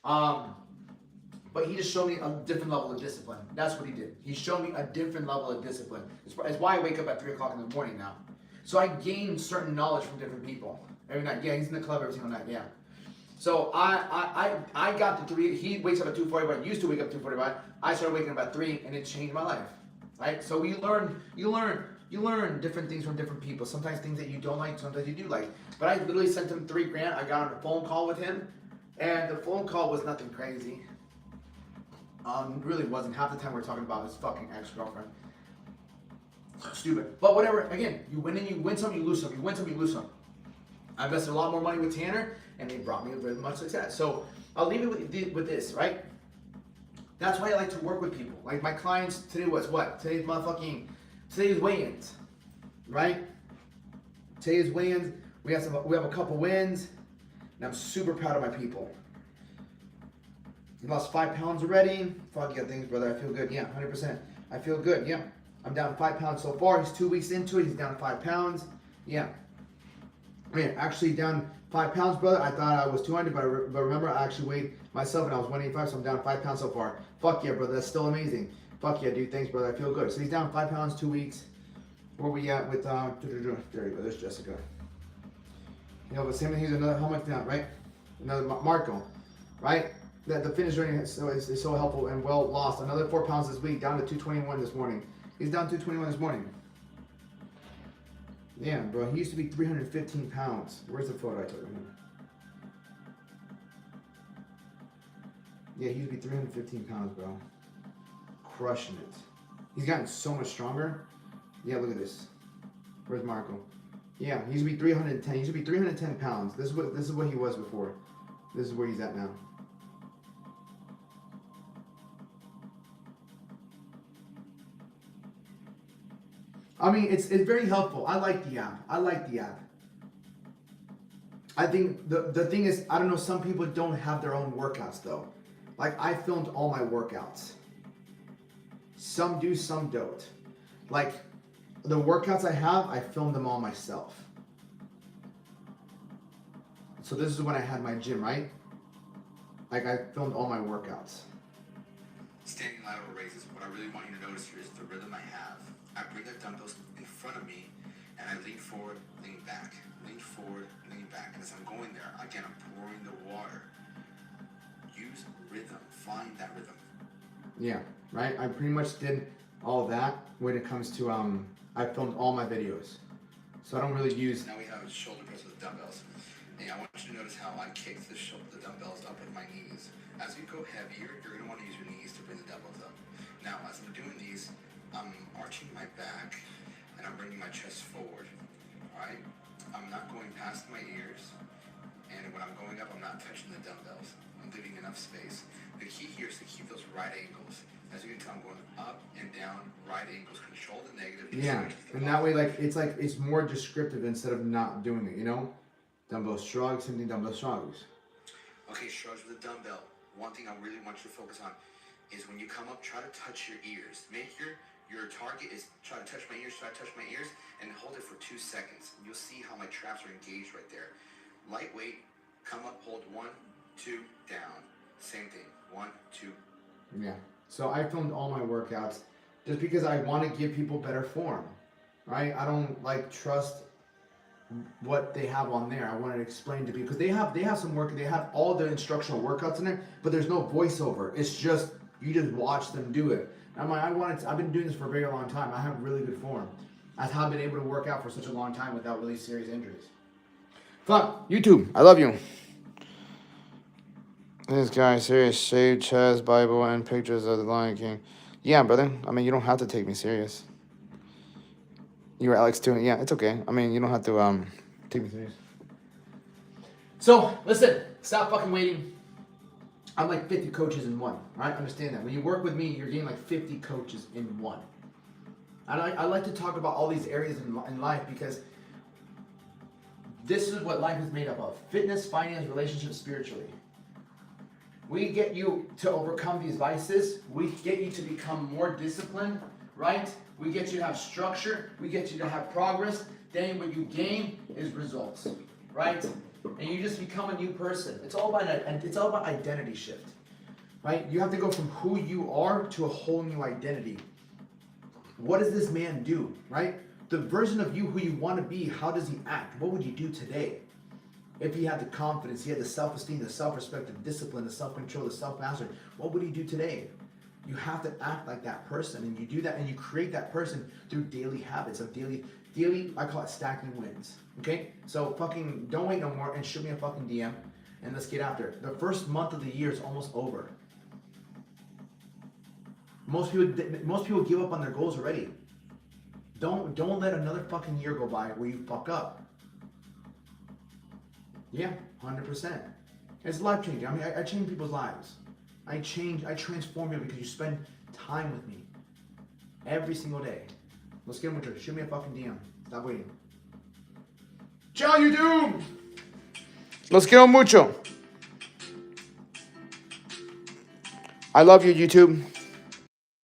But he just showed me a different level of discipline. That's what he did. He showed me a different level of discipline. It's why I wake up at 3 o'clock in the morning now. So I gain certain knowledge from different people. Every night. Yeah, he's in the club every single night, yeah. So I got to 3, he wakes up at 2:45, used to wake up at 2:45. I started waking up at 3 and it changed my life. Right? So you learn different things from different people. Sometimes things that you don't like, sometimes you do like. But I literally sent him $3,000. I got on a phone call with him, and the phone call was nothing crazy. Really wasn't. Half the time we were talking about his fucking ex-girlfriend. Stupid. But whatever. Again, you win some, you lose some. You win some, you lose some. I invested a lot more money with Tanner, and they brought me very much success. So I'll leave it with this, right? That's why I like to work with people. Like my clients today was what? Today's weigh-ins, right? Today's weigh-ins. We have a couple wins, and I'm super proud of my people. You lost 5 pounds already. Fuck yeah, thanks, brother. I feel good. Yeah, 100%. I feel good. Yeah, I'm down 5 pounds so far. He's 2 weeks into it. He's down 5 pounds. Yeah. Man, actually down 5 pounds, brother. I thought I was 200, but remember, I actually weighed myself and I was 185, so I'm down 5 pounds so far. Fuck yeah, brother. That's still amazing. Fuck yeah, dude. Thanks, brother. I feel good. So he's down 5 pounds, 2 weeks. Where we at with, there you go. There's Jessica. You know, but same thing, he's another, how much down, right? Another Marco, right? The fitness journey is so helpful and well lost. Another 4 pounds this week, down to 221 this morning. He's down 221 this morning. Yeah, bro, he used to be 315 pounds. Where's the photo I took him? Yeah, he used to be 315 pounds, bro. Crushing it. He's gotten so much stronger. Yeah, look at this. Where's Marco? Yeah, he used to be 310. He used to be 310 pounds. This is what he was before. This is where he's at now. I mean, it's very helpful. I like the app. I think the thing is, I don't know, some people don't have their own workouts though. Like, I filmed all my workouts. Some do, some don't. Like, the workouts I have, I filmed them all myself. So this is when I had my gym, right? Like, I filmed all my workouts. Standing lateral raises, what I really want you to notice here is the rhythm I have. I bring the dumbbells in front of me, and I lean forward, lean back, lean forward, lean back. And as I'm going there, again, I'm pouring the water. Use rhythm. Find that rhythm. Yeah. right? I pretty much did all that when it comes to I filmed all my videos, so I don't really use. Now we have shoulder press with dumbbells. And I want you to notice how I kick the dumbbells up with my knees. As you go heavier, you're going to want to use your knees to bring the dumbbells up. Now, as I'm doing these, I'm arching my back and I'm bringing my chest forward. Alright? I'm not going past my ears. And when I'm going up, I'm not touching the dumbbells. I'm leaving enough space. The key here is to keep those right angles. As you can tell, I'm going up and down, right angles. Control the negative. Yeah, and that way, like it's more descriptive instead of not doing it. You know, dumbbell shrugs, same thing. Dumbbell shrugs. Okay, shrugs with a dumbbell. One thing I really want you to focus on is when you come up, try to touch your ears. Make your target is try to touch my ears, and hold it for 2 seconds. You'll see how my traps are engaged right there. Lightweight, come up, hold 1, 2, down. Same thing, 1, 2. Yeah. So I filmed all my workouts just because I want to give people better form, right? I don't like trust what they have on there. I want to explain to people because they have some work. They have all the instructional workouts in there, but there's no voiceover. It's just you just watch them do it. I'm like, I've been doing this for a very long time. I have really good form. That's how I've been able to work out for such a long time without really serious injuries. Fuck YouTube. I love you. This guy serious, shaved chest, Bible, and pictures of the Lion King. Yeah, brother. I mean, you don't have to take me serious. You were Alex too. Yeah, it's okay. I mean, you don't have to take me serious. So listen, stop fucking waiting. I'm like 50 coaches in one. Right? Understand that. When you work with me, you're getting like 50 coaches in one. I like to talk about all these areas in life because this is what life is made up of: fitness, finance, relationships, spiritually. We get you to overcome these vices. We get you to become more disciplined, right? We get you to have structure. We get you to have progress. Then what you gain is results, right? And you just become a new person. It's all about identity shift, right? You have to go from who you are to a whole new identity. What does this man do, right? The version of you who you want to be, how does he act? What would you do today? If he had the confidence, he had the self-esteem, the self-respect, the discipline, the self-control, the self-mastery, what would he do today? You have to act like that person, and you do that, and you create that person through daily habits of daily, I call it stacking wins, okay? So fucking don't wait no more and shoot me a fucking DM, and let's get after it. The first month of the year is almost over. Most people give up on their goals already. Don't let another fucking year go by where you fuck up. Yeah, 100%. It's life changing. I mean, I change people's lives. I transform you because you spend time with me every single day. Let's get mucho. Shoot me a fucking DM. Stop waiting. Ciao, YouTube! Los quiero mucho. I love you, YouTube.